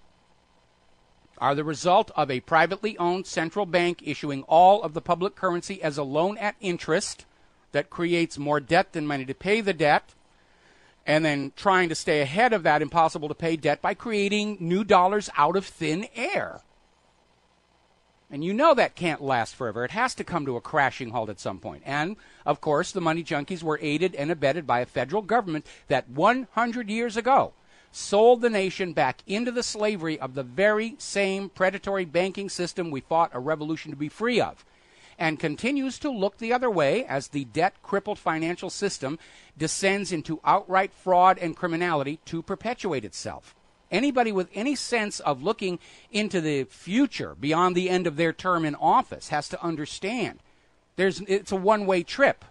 [SPEAKER 2] are the result of a privately owned central bank issuing all of the public currency as a loan at interest that creates more debt than money to pay the debt, and then trying to stay ahead of that impossible to pay debt by creating new dollars out of thin air. And that can't last forever. It has to come to a crashing halt at some point. And, of course, the money junkies were aided and abetted by a federal government that 100 years ago sold the nation back into the slavery of the very same predatory banking system we fought a revolution to be free of, and continues to look the other way as the debt-crippled financial system descends into outright fraud and criminality to perpetuate itself. Anybody with any sense of looking into the future beyond the end of their term in office has to understand it's a one-way trip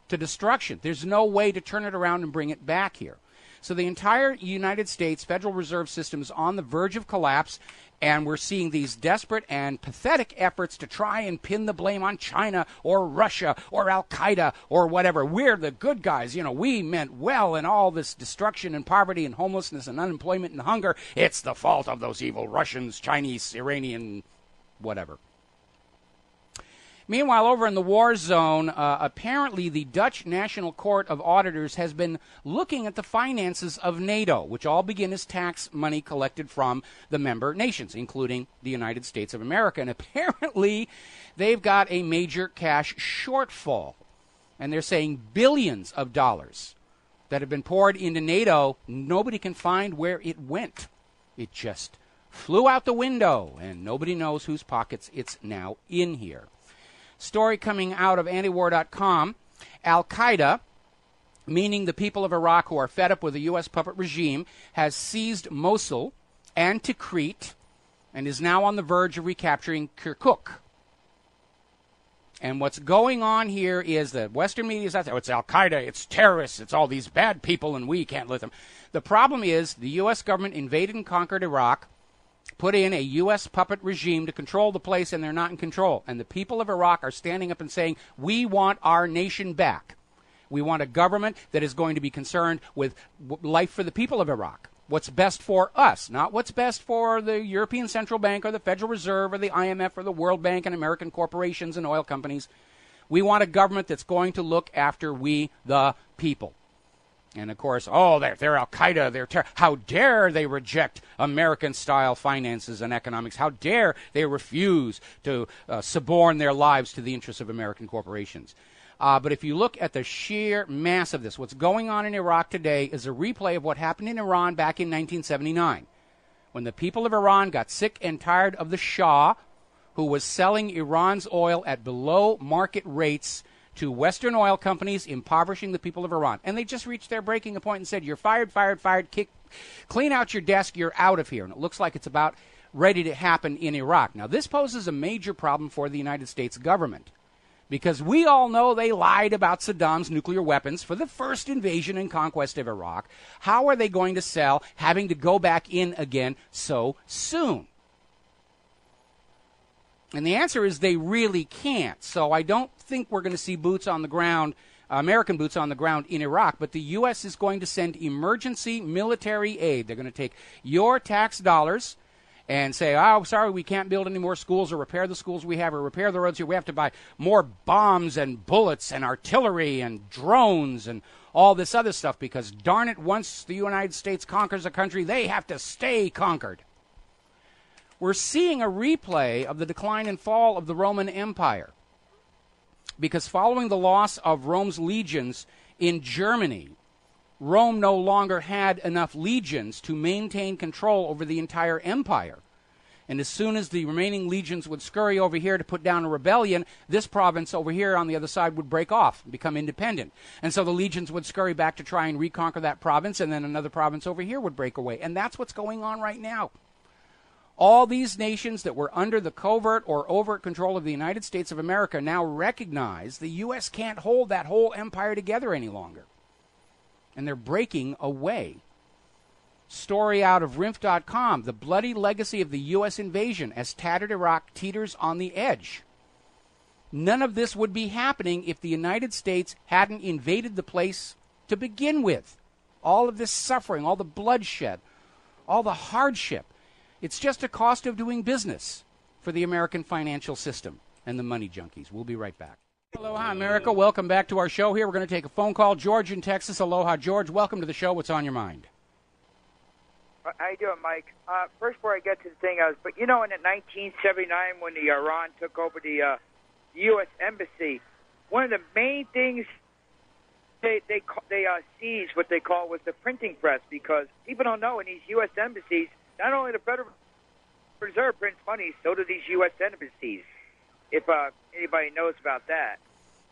[SPEAKER 2] to destruction. There's no way to turn it around and bring it back here. So the entire United States Federal Reserve System is on the verge of collapse, and we're seeing these desperate and pathetic efforts to try and pin the blame on China or Russia or Al-Qaeda or whatever. We're the good guys. We meant well in all this destruction and poverty and homelessness and unemployment and hunger. It's the fault of those evil Russians, Chinese, Iranian, whatever. Meanwhile, over in the war zone, apparently the Dutch National Court of Auditors has been looking at the finances of NATO, which all begin as tax money collected from the member nations, including the United States of America. And apparently they've got a major cash shortfall. And they're saying billions of dollars that have been poured into NATO, nobody can find where it went. It just flew out the window, and nobody knows whose pockets it's now in here. Story coming out of antiwar.com, Al-Qaeda meaning the people of Iraq who are fed up with the U.S. puppet regime, has seized Mosul and Tikrit and is now on the verge of recapturing Kirkuk. And what's going on here is that Western media is out there. Oh, it's Al-Qaeda, it's terrorists, it's all these bad people, and we can't let them. The problem is the U.S. government invaded and conquered Iraq, put in a U.S. puppet regime to control the place, and they're not in control. And the people of Iraq are standing up and saying, we want our nation back. We want a government that is going to be concerned with life for the people of Iraq. What's best for us, not what's best for the European Central Bank or the Federal Reserve or the IMF or the World Bank and American corporations and oil companies. We want a government that's going to look after we, the people. And, of course, they're Al-Qaeda. How dare they reject American-style finances and economics? How dare they refuse to suborn their lives to the interests of American corporations? But if you look at the sheer mass of this, what's going on in Iraq today is a replay of what happened in Iran back in 1979, when the people of Iran got sick and tired of the Shah, who was selling Iran's oil at below market rates to Western oil companies, impoverishing the people of Iran. And they just reached their breaking point and said, you're fired, clean out your desk, you're out of here. And it looks like it's about ready to happen in Iraq. Now, this poses a major problem for the United States government, because we all know they lied about Saddam's nuclear weapons for the first invasion and conquest of Iraq. How are they going to sell having to go back in again so soon? And the answer is they really can't. So I don't think we're going to see boots on the ground, American boots on the ground in Iraq, but the U.S. is going to send emergency military aid. They're going to take your tax dollars and say, oh, sorry, we can't build any more schools or repair the schools we have or repair the roads here. We have to buy more bombs and bullets and artillery and drones and all this other stuff because, darn it, once the United States conquers a country, they have to stay conquered. We're seeing a replay of the decline and fall of the Roman Empire, because following the loss of Rome's legions in Germany, Rome no longer had enough legions to maintain control over the entire empire. And as soon as the remaining legions would scurry over here to put down a rebellion, this province over here on the other side would break off and become independent. And so the legions would scurry back to try and reconquer that province, and then another province over here would break away. And that's what's going on right now. All these nations that were under the covert or overt control of the United States of America now recognize the U.S. can't hold that whole empire together any longer. And they're breaking away. Story out of RINF.com, the bloody legacy of the U.S. invasion as tattered Iraq teeters on the edge. None of this would be happening if the United States hadn't invaded the place to begin with. All of this suffering, all the bloodshed, all the hardship. It's just a cost of doing business for the American financial system and the money junkies. We'll be right back. Aloha, America. Welcome back to our show here. We're going to take a phone call. George in Texas. Aloha, George. Welcome to the show. What's on your mind?
[SPEAKER 9] How you doing, Mike? First, before I get to the thing, in 1979 when the Iran took over the U.S. Embassy, one of the main things they seized, what they call, was the printing press, because people don't know in these U.S. embassies, not only the Federal Reserve prints money, so do these U.S. embassies, if anybody knows about that.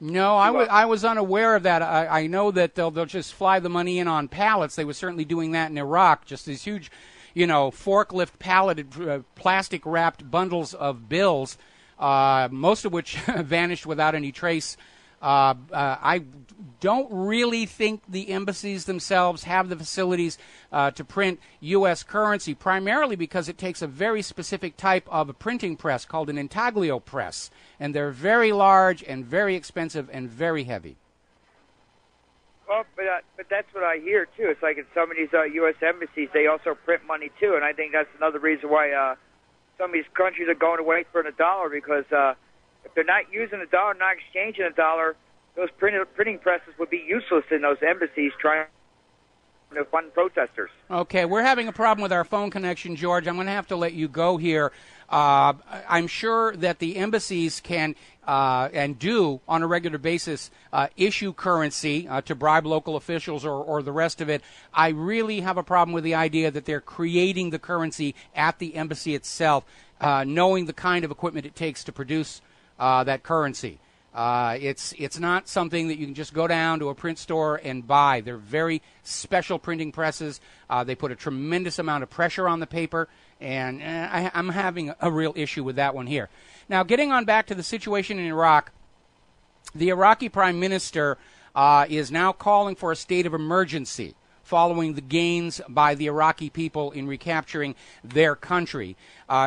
[SPEAKER 2] No, I was unaware of that. I know that they'll just fly the money in on pallets. They were certainly doing that in Iraq, just these huge, forklift palleted, plastic-wrapped bundles of bills, most of which vanished without any trace. I don't really think the embassies themselves have the facilities to print U.S. currency, primarily because it takes a very specific type of a printing press called an intaglio press, and they're very large and very expensive and very heavy.
[SPEAKER 9] Well, but that's what I hear, too. It's like in some of these U.S. embassies, they also print money, too, and I think that's another reason why some of these countries are going away from the dollar, because if they're not using the dollar, not exchanging the dollar, those printing presses would be useless in those embassies trying to fund protesters.
[SPEAKER 2] Okay, we're having a problem with our phone connection, George. I'm going to have to let you go here. I'm sure that the embassies can and do on a regular basis issue currency to bribe local officials or the rest of it. I really have a problem with the idea that they're creating the currency at the embassy itself, knowing the kind of equipment it takes to produce that currency. It's not something that you can just go down to a print store and buy. They're very special printing presses. They put a tremendous amount of pressure on the paper, and I'm having a real issue with that one here. Now, getting on back to the situation in Iraq, the Iraqi Prime Minister is now calling for a state of emergency following the gains by the Iraqi people in recapturing their country.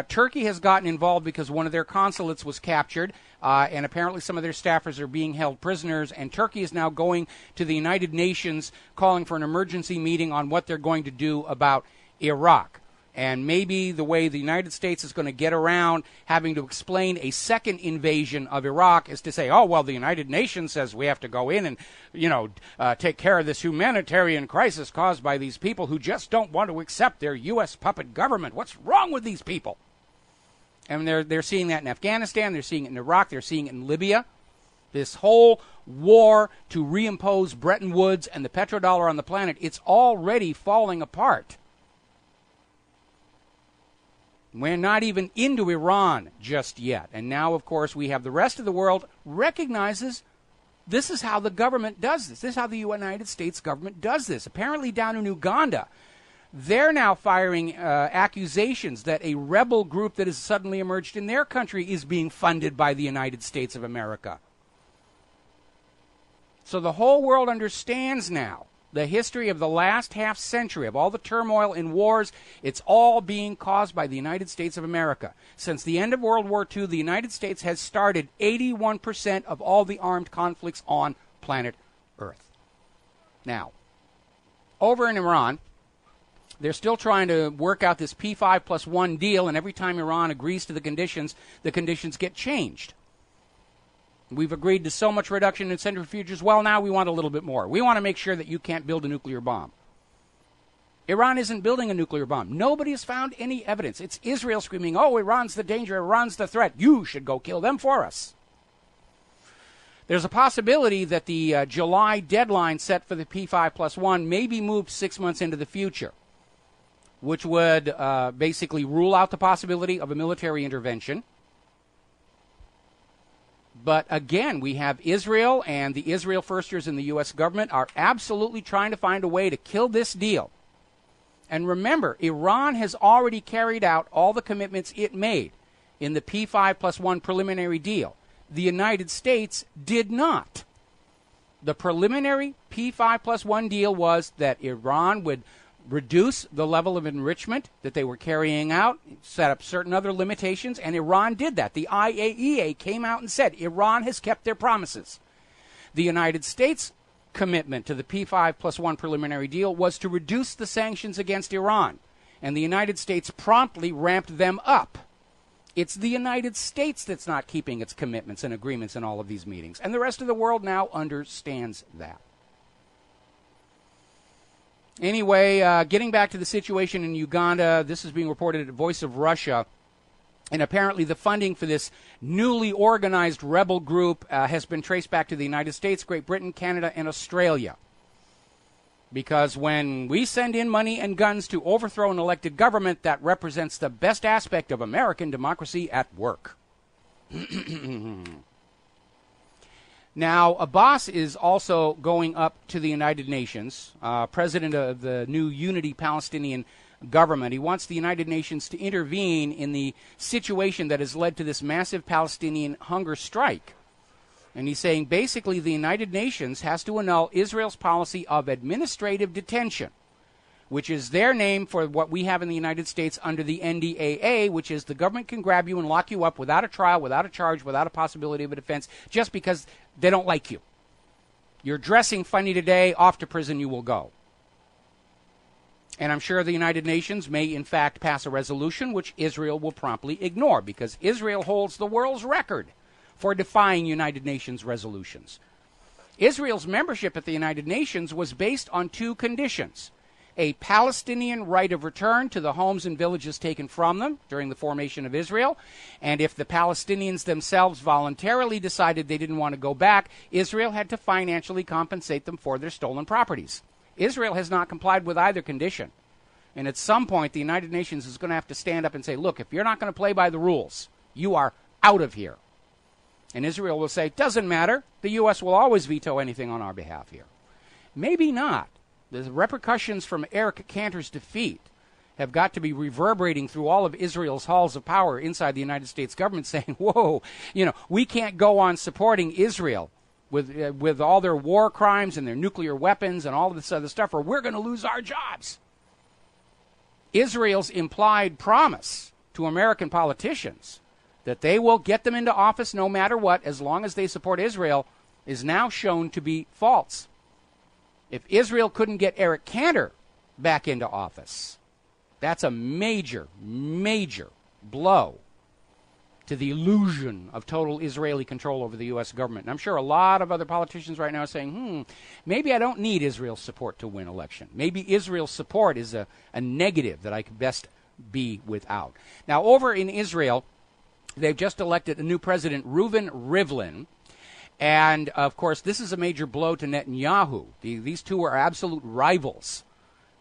[SPEAKER 2] Turkey has gotten involved because one of their consulates was captured, and apparently some of their staffers are being held prisoners, and Turkey is now going to the United Nations calling for an emergency meeting on what they're going to do about Iraq. And maybe the way the United States is going to get around having to explain a second invasion of Iraq is to say, oh, well, the United Nations says we have to go in and, take care of this humanitarian crisis caused by these people who just don't want to accept their U.S. puppet government. What's wrong with these people? And they're seeing that in Afghanistan. They're seeing it in Iraq. They're seeing it in Libya. This whole war to reimpose Bretton Woods and the petrodollar on the planet, it's already falling apart. We're not even into Iran just yet. And now, of course, we have the rest of the world recognizes this is how the government does this. This is how the United States government does this. Apparently down in Uganda, they're now firing accusations that a rebel group that has suddenly emerged in their country is being funded by the United States of America. So the whole world understands now the history of the last half century, of all the turmoil and wars. It's all being caused by the United States of America. Since the end of World War II, the United States has started 81% of all the armed conflicts on planet Earth. Now, over in Iran, they're still trying to work out this P5+1 deal, and every time Iran agrees to the conditions get changed. We've agreed to so much reduction in centrifuges. Well, now we want a little bit more. We want to make sure that you can't build a nuclear bomb. Iran isn't building a nuclear bomb. Nobody has found any evidence. It's Israel screaming, oh, Iran's the danger, Iran's the threat. You should go kill them for us. There's a possibility that the July deadline set for the P5+1 may be moved 6 months into the future, which would basically rule out the possibility of a military intervention. But again, we have Israel, and the Israel firsters in the U.S. government are absolutely trying to find a way to kill this deal. And remember, Iran has already carried out all the commitments it made in the P5+1 preliminary deal. The United States did not. The preliminary P5+1 deal was that Iran would reduce the level of enrichment that they were carrying out, set up certain other limitations, and Iran did that. The IAEA came out and said Iran has kept their promises. The United States commitment to the P5+1 preliminary deal was to reduce the sanctions against Iran, and the United States promptly ramped them up. It's the United States that's not keeping its commitments and agreements in all of these meetings, and the rest of the world now understands that. Anyway, getting back to the situation in Uganda, this is being reported at Voice of Russia, and apparently the funding for this newly organized rebel group has been traced back to the United States, Great Britain, Canada, and Australia. Because when we send in money and guns to overthrow an elected government, that represents the best aspect of American democracy at work. Now, Abbas is also going up to the United Nations, president of the new Unity Palestinian government. He wants the United Nations to intervene in the situation that has led to this massive Palestinian hunger strike. And he's saying basically the United Nations has to annul Israel's policy of administrative detention, which is their name for what we have in the United States under the NDAA, which is the government can grab you and lock you up without a trial, without a charge, without a possibility of a defense, just because they don't like you. You're dressing funny today, off to prison you will go. And I'm sure the United Nations may, in fact, pass a resolution which Israel will promptly ignore, because Israel holds the world's record for defying United Nations resolutions. Israel's membership at the United Nations was based on two conditions: a Palestinian right of return to the homes and villages taken from them during the formation of Israel, and if the Palestinians themselves voluntarily decided they didn't want to go back, Israel had to financially compensate them for their stolen properties. Israel has not complied with either condition. And at some point, the United Nations is going to have to stand up and say, look, if you're not going to play by the rules, you are out of here. And Israel will say, doesn't matter. The U.S. will always veto anything on our behalf here. Maybe not. The repercussions from Eric Cantor's defeat have got to be reverberating through all of Israel's halls of power inside the United States government saying, whoa, we can't go on supporting Israel with all their war crimes and their nuclear weapons and all of this other stuff, or we're going to lose our jobs. Israel's implied promise to American politicians that they will get them into office no matter what, as long as they support Israel, is now shown to be false. If Israel couldn't get Eric Cantor back into office, that's a major, major blow to the illusion of total Israeli control over the U.S. government. And I'm sure a lot of other politicians right now are saying, maybe I don't need Israel's support to win election. Maybe Israel's support is a negative that I could best be without. Now, over in Israel, they've just elected a new president, Reuven Rivlin. And, of course, this is a major blow to Netanyahu. These two are absolute rivals.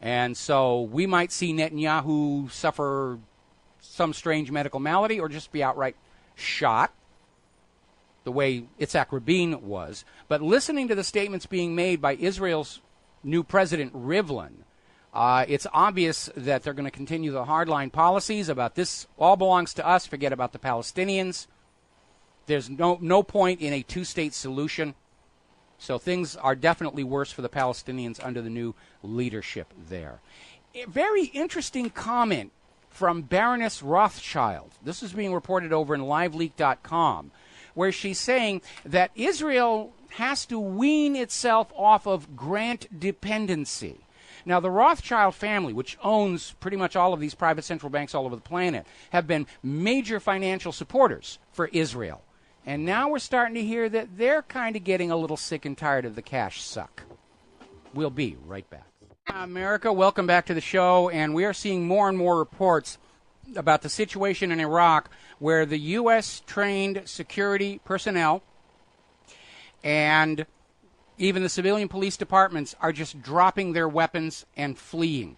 [SPEAKER 2] And so we might see Netanyahu suffer some strange medical malady or just be outright shot, the way Yitzhak Rabin was. But listening to the statements being made by Israel's new president, Rivlin, it's obvious that they're going to continue the hardline policies about this all belongs to us, forget about the Palestinians. There's no point in a two-state solution. So things are definitely worse for the Palestinians under the new leadership there. A very interesting comment from Baroness Rothschild. This is being reported over in liveleak.com, where she's saying that Israel has to wean itself off of grant dependency. Now, the Rothschild family, which owns pretty much all of these private central banks all over the planet, have been major financial supporters for Israel. And now we're starting to hear that they're kind of getting a little sick and tired of the cash suck. We'll be right back. America, welcome back to the show. And we are seeing more and more reports about the situation in Iraq where the U.S. trained security personnel and even the civilian police departments are just dropping their weapons and fleeing.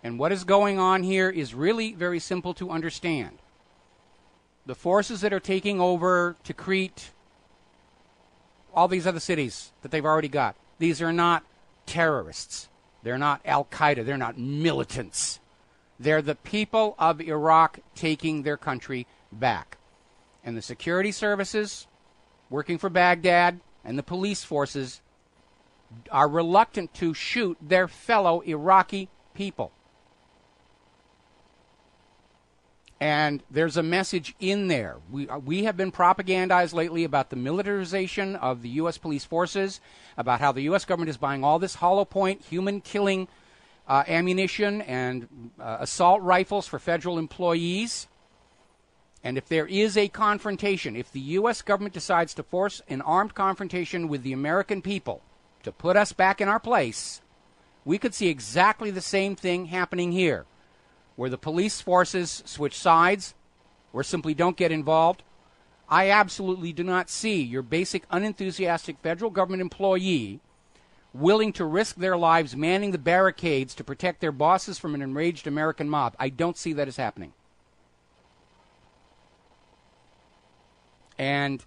[SPEAKER 2] And what is going on here is really very simple to understand. The forces that are taking over Tikrit, all these other cities that they've already got, these are not terrorists. They're not Al-Qaeda. They're not militants. They're the people of Iraq taking their country back. And the security services working for Baghdad and the police forces are reluctant to shoot their fellow Iraqi people. And there's a message in there. We have been propagandized lately about the militarization of the U.S. police forces, about how the U.S. government is buying all this hollow point, human-killing ammunition and assault rifles for federal employees. And if there is a confrontation, if the U.S. government decides to force an armed confrontation with the American people to put us back in our place, we could see exactly the same thing happening here, where the police forces switch sides or simply don't get involved. I absolutely do not see your basic unenthusiastic federal government employee willing to risk their lives manning the barricades to protect their bosses from an enraged American mob. I don't see that as happening. And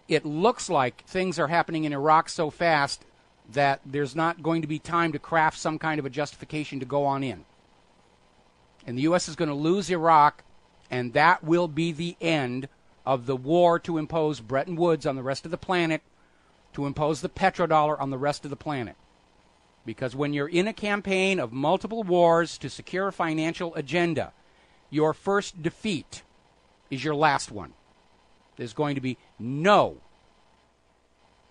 [SPEAKER 2] it looks like things are happening in Iraq so fast that there's not going to be time to craft some kind of a justification to go on in. And the U.S. is going to lose Iraq, and that will be the end of the war to impose Bretton Woods on the rest of the planet, to impose the petrodollar on the rest of the planet. Because when you're in a campaign of multiple wars to secure a financial agenda, your first defeat is your last one. There's going to be no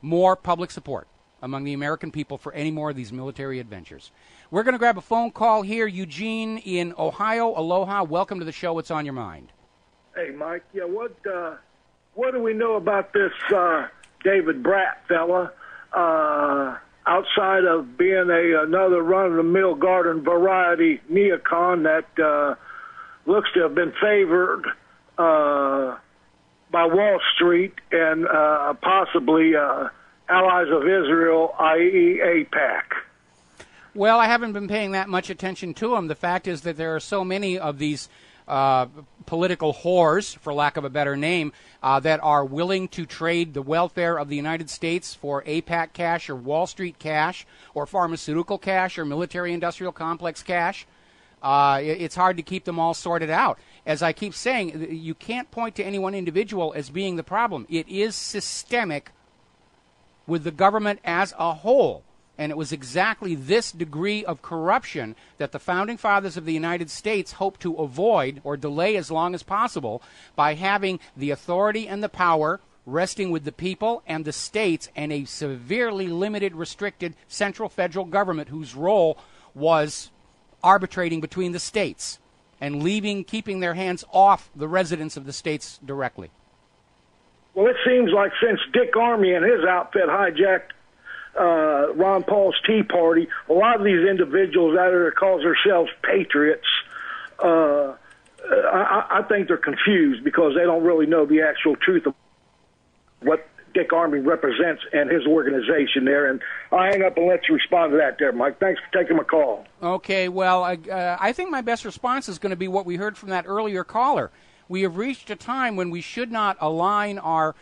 [SPEAKER 2] more public support among the American people for any more of these military adventures. We're going to grab a phone call here. Eugene in Ohio. Aloha. Welcome to the show. What's on your mind?
[SPEAKER 10] Hey, Mike. Yeah, what do we know about this David Bratt fella? Outside of being another run-of-the-mill garden variety neocon that looks to have been favored by Wall Street and possibly allies of Israel, i.e. AIPAC.
[SPEAKER 2] Well, I haven't been paying that much attention to him. The fact is that there are so many of these political whores, for lack of a better name, that are willing to trade the welfare of the United States for APAC cash or Wall Street cash or pharmaceutical cash or military-industrial complex cash. It's hard to keep them all sorted out. As I keep saying, you can't point to any one individual as being the problem. It is systemic with the government as a whole. And it was exactly this degree of corruption that the Founding Fathers of the United States hoped to avoid or delay as long as possible by having the authority and the power resting with the people and the states and a severely limited, restricted central federal government whose role was arbitrating between the states and keeping their hands off the residents of the states directly.
[SPEAKER 10] Well, it seems like since Dick Armey and his outfit hijacked Ron Paul's Tea Party, a lot of these individuals out there that call themselves patriots, I think they're confused because they don't really know the actual truth of what Dick Armey represents and his organization there. And I'll hang up and let you respond to that there, Mike. Thanks for taking my call.
[SPEAKER 2] Okay, well, I think my best response is going to be what we heard from that earlier caller. We have reached a time when we should not align our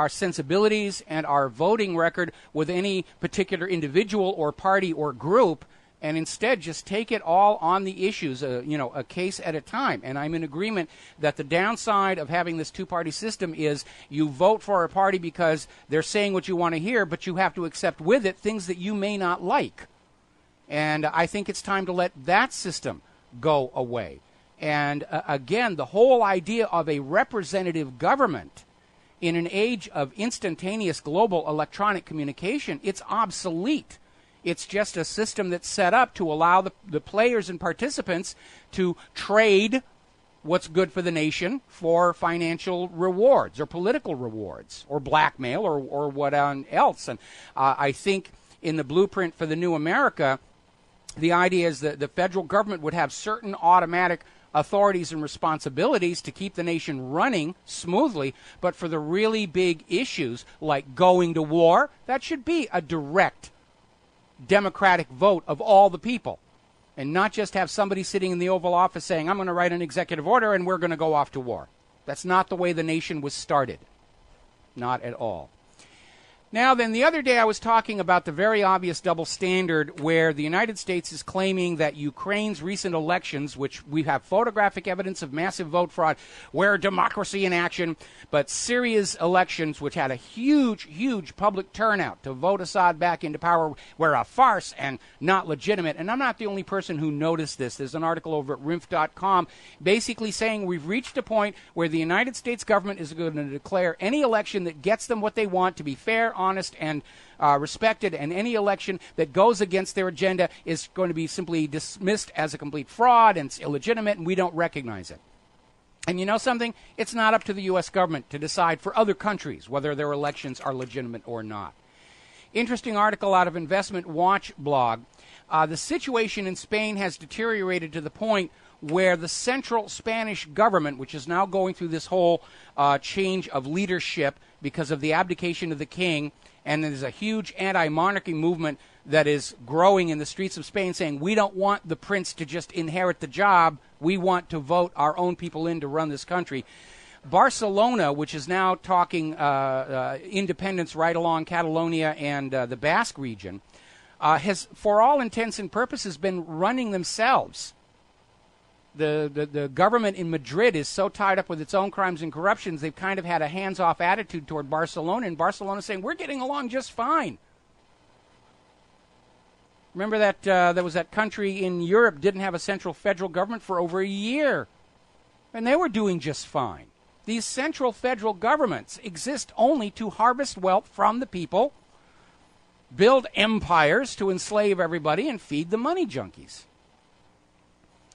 [SPEAKER 2] sensibilities and our voting record with any particular individual or party or group, and instead just take it all on the issues, a case at a time. And I'm in agreement that the downside of having this two-party system is you vote for a party because they're saying what you want to hear, but you have to accept with it things that you may not like. And I think it's time to let that system go away. And again, the whole idea of a representative government in an age of instantaneous global electronic communication, it's obsolete. It's just a system that's set up to allow the players and participants to trade what's good for the nation for financial rewards or political rewards or blackmail or what else. And I think in the blueprint for the new America, the idea is that the federal government would have certain automatic authorities and responsibilities to keep the nation running smoothly, but for the really big issues like going to war, that should be a direct democratic vote of all the people, and not just have somebody sitting in the Oval Office saying, I'm going to write an executive order and we're going to go off to war. That's not the way the nation was started. Not at all. Now then, the other day I was talking about the very obvious double standard where the United States is claiming that Ukraine's recent elections, which we have photographic evidence of massive vote fraud, were democracy in action, but Syria's elections, which had a huge, huge public turnout to vote Assad back into power, were a farce and not legitimate. And I'm not the only person who noticed this. There's an article over at RINF.com basically saying we've reached a point where the United States government is going to declare any election that gets them what they want to be fair, honest, and respected, and any election that goes against their agenda is going to be simply dismissed as a complete fraud and it's illegitimate, and we don't recognize it. And you know something? It's not up to the U.S. government to decide for other countries whether their elections are legitimate or not. Interesting article out of Investment Watch blog. The situation in Spain has deteriorated to the point where the central Spanish government, which is now going through this whole change of leadership because of the abdication of the king, and there's a huge anti-monarchy movement that is growing in the streets of Spain saying, we don't want the prince to just inherit the job, we want to vote our own people in to run this country. Barcelona, which is now talking independence right along Catalonia and the Basque region, has, for all intents and purposes, been running themselves. The government in Madrid is so tied up with its own crimes and corruptions, they've kind of had a hands-off attitude toward Barcelona, and Barcelona saying, we're getting along just fine. Remember that there was that country in Europe didn't have a central federal government for over a year, and they were doing just fine. These central federal governments exist only to harvest wealth from the people, build empires to enslave everybody, and feed the money junkies.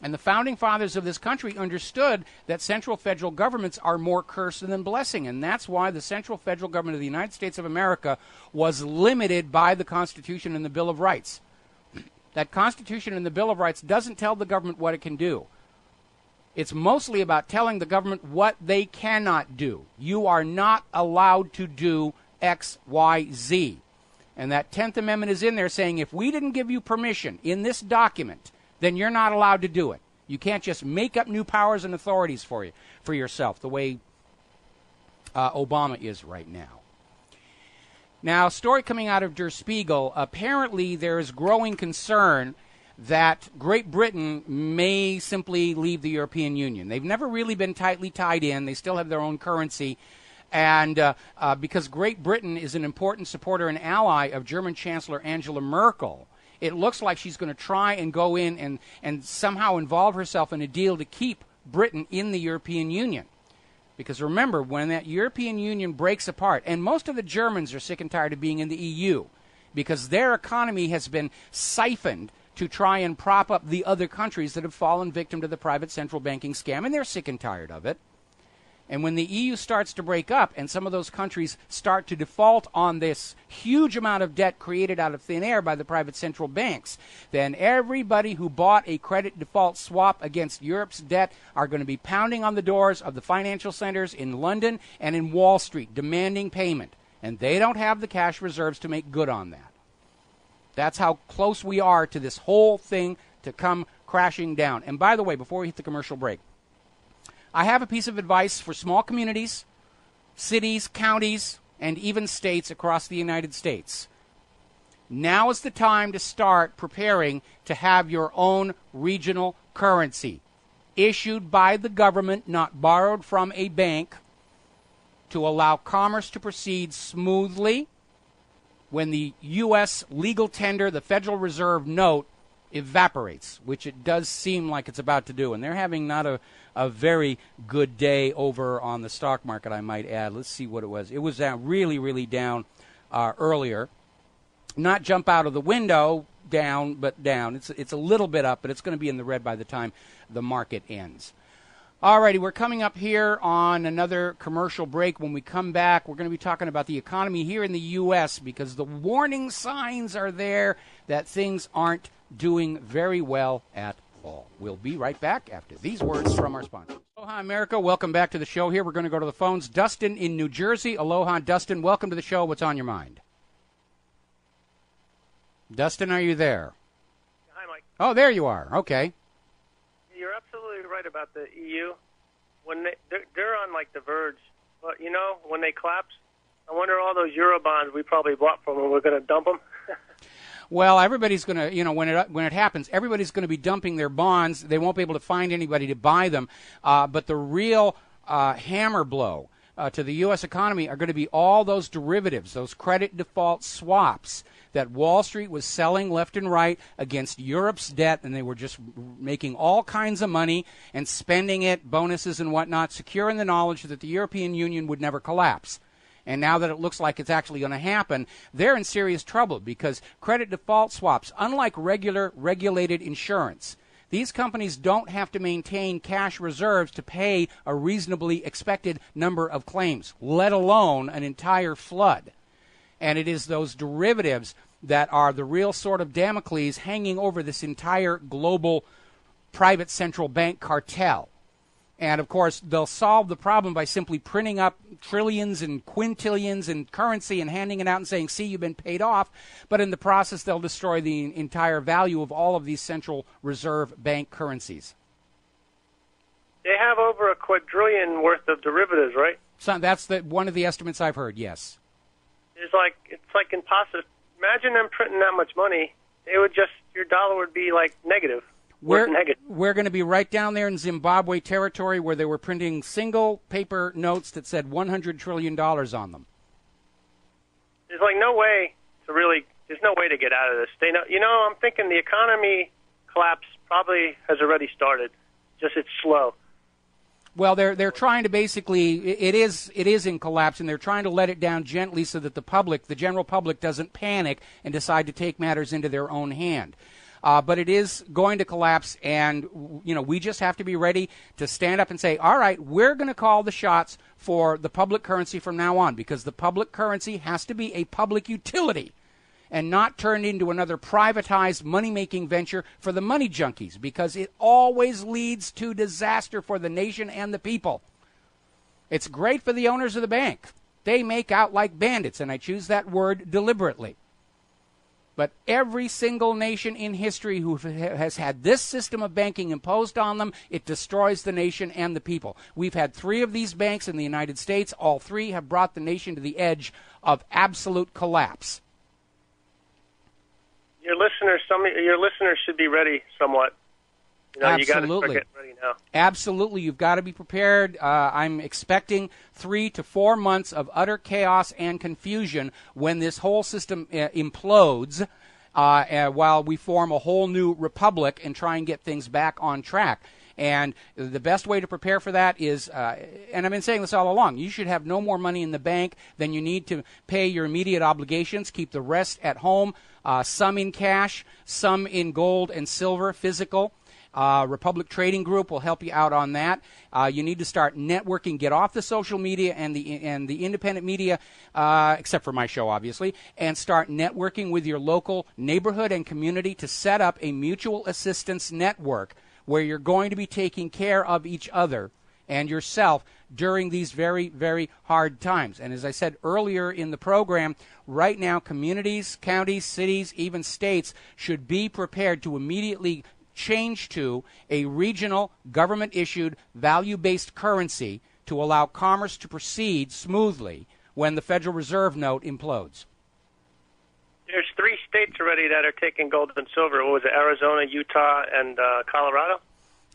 [SPEAKER 2] And the founding fathers of this country understood that central federal governments are more curse than blessing, and that's why the central federal government of the United States of America was limited by the Constitution and the Bill of Rights. That Constitution and the Bill of Rights doesn't tell the government what it can do. It's mostly about telling the government what they cannot do. You are not allowed to do X, Y, Z. And that 10th Amendment is in there saying if we didn't give you permission in this document, then you're not allowed to do it. You can't just make up new powers and authorities for yourself, the way Obama is right now. Now, a story coming out of Der Spiegel, apparently there is growing concern that Great Britain may simply leave the European Union. They've never really been tightly tied in. They still have their own currency. And because Great Britain is an important supporter and ally of German Chancellor Angela Merkel, it looks like she's going to try and go in and somehow involve herself in a deal to keep Britain in the European Union. Because remember, when that European Union breaks apart, and most of the Germans are sick and tired of being in the EU, because their economy has been siphoned to try and prop up the other countries that have fallen victim to the private central banking scam, and they're sick and tired of it. And when the EU starts to break up and some of those countries start to default on this huge amount of debt created out of thin air by the private central banks, then everybody who bought a credit default swap against Europe's debt are going to be pounding on the doors of the financial centers in London and in Wall Street, demanding payment. And they don't have the cash reserves to make good on that. That's how close we are to this whole thing to come crashing down. And by the way, before we hit the commercial break, I have a piece of advice for small communities, cities, counties, and even states across the United States. Now is the time to start preparing to have your own regional currency, issued by the government, not borrowed from a bank, to allow commerce to proceed smoothly when the U.S. legal tender, the Federal Reserve note, evaporates, which it does seem like it's about to do. And they're having not a very good day over on the stock market, I might add. Let's see what it was. It was down, really, really down earlier. Not jump out of the window down, but down. It's a little bit up, but it's going to be in the red by the time the market ends. All righty, we're coming up here on another commercial break. When we come back, we're going to be talking about the economy here in the U.S. because the warning signs are there that things aren't doing very well at all. We'll be right back after these words from our sponsors. Aloha, America. Welcome back to the show here. We're going to go to the phones. Dustin in New Jersey. Aloha, Dustin. Welcome to the show. What's on your mind? Dustin, are you there?
[SPEAKER 11] Hi, Mike.
[SPEAKER 2] Oh, there you are. Okay.
[SPEAKER 11] You're absolutely right about the EU. When they're on like the verge, but you know, when they collapse, I wonder all those Euro bonds we probably bought from them, we're going to dump them.
[SPEAKER 2] Well, everybody's going to, when it happens, everybody's going to be dumping their bonds. They won't be able to find anybody to buy them. But the real hammer blow to the U.S. economy are going to be all those derivatives, those credit default swaps that Wall Street was selling left and right against Europe's debt, and they were just making all kinds of money and spending it, bonuses and whatnot, secure in the knowledge that the European Union would never collapse. And now that it looks like it's actually going to happen, they're in serious trouble because credit default swaps, unlike regular regulated insurance, these companies don't have to maintain cash reserves to pay a reasonably expected number of claims, let alone an entire flood. And it is those derivatives that are the real sword of Damocles hanging over this entire global private central bank cartel. And, of course, they'll solve the problem by simply printing up trillions and quintillions in currency and handing it out and saying, see, you've been paid off. But in the process, they'll destroy the entire value of all of these central reserve bank currencies.
[SPEAKER 11] They have over $1 quadrillion worth of derivatives, right?
[SPEAKER 2] So that's one of the estimates I've heard, yes.
[SPEAKER 11] It's like impossible. Imagine them printing that much money. Your dollar would be like negative.
[SPEAKER 2] We're going to be right down there in Zimbabwe territory where they were printing single paper notes that said $100 trillion on them.
[SPEAKER 11] There's like no way there's no way to get out of this. I'm thinking the economy collapse probably has already started. Just it's slow.
[SPEAKER 2] Well, they're trying to basically, it is in collapse, and they're trying to let it down gently so that the general public doesn't panic and decide to take matters into their own hand. But it is going to collapse, and we just have to be ready to stand up and say, all right, we're going to call the shots for the public currency from now on, because the public currency has to be a public utility and not turned into another privatized money-making venture for the money junkies, because it always leads to disaster for the nation and the people. It's great for the owners of the bank. They make out like bandits, and I choose that word deliberately. But every single nation in history who has had this system of banking imposed on them, it destroys the nation and the people. We've had 3 of these banks in the United States. All 3 have brought the nation to the edge of absolute collapse.
[SPEAKER 11] Your listeners should be ready somewhat.
[SPEAKER 2] Absolutely.
[SPEAKER 11] You got to start getting ready now.
[SPEAKER 2] Absolutely. You've got to be prepared. I'm expecting 3 to 4 months of utter chaos and confusion when this whole system implodes while we form a whole new republic and try and get things back on track. And the best way to prepare for that is, and I've been saying this all along, you should have no more money in the bank than you need to pay your immediate obligations. Keep the rest at home, some in cash, some in gold and silver, physical. Republic Trading Group will help you out on that. You need to start networking. Get off the social media and the independent media, except for my show, obviously, and start networking with your local neighborhood and community to set up a mutual assistance network where you're going to be taking care of each other and yourself during these very, very hard times. And as I said earlier in the program, right now communities, counties, cities, even states should be prepared to immediately change to a regional, government-issued, value-based currency to allow commerce to proceed smoothly when the Federal Reserve note implodes.
[SPEAKER 11] There's 3 states already that are taking gold and silver. What was it, Arizona, Utah, and Colorado?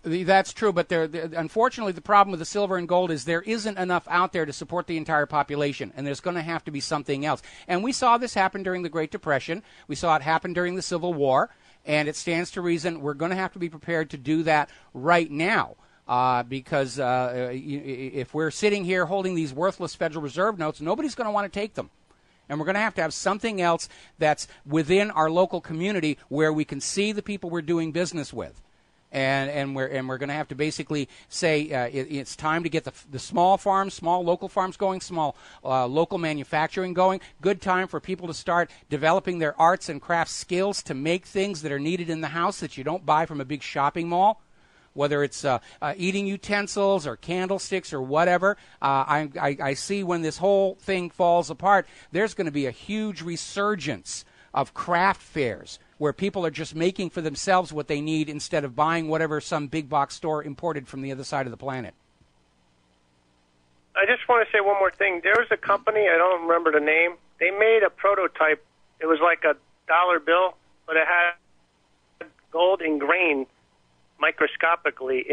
[SPEAKER 2] That's true, but unfortunately the problem with the silver and gold is there isn't enough out there to support the entire population, and there's going to have to be something else. And we saw this happen during the Great Depression. We saw it happen during the Civil War. And it stands to reason we're going to have to be prepared to do that right now because if we're sitting here holding these worthless Federal Reserve notes, nobody's going to want to take them. And we're going to have something else that's within our local community where we can see the people we're doing business with. And we're going to have to basically say it's time to get the small farms, small local farms going, small local manufacturing going. Good time for people to start developing their arts and crafts skills to make things that are needed in the house that you don't buy from a big shopping mall. Whether it's eating utensils or candlesticks or whatever, I see when this whole thing falls apart, there's going to be a huge resurgence of craft fairs where people are just making for themselves what they need instead of buying whatever some big box store imported from the other side of the planet.
[SPEAKER 11] I just want to say one more thing. There was a company, I don't remember the name, they made a prototype. It was like a dollar bill, but it had gold ingrained microscopically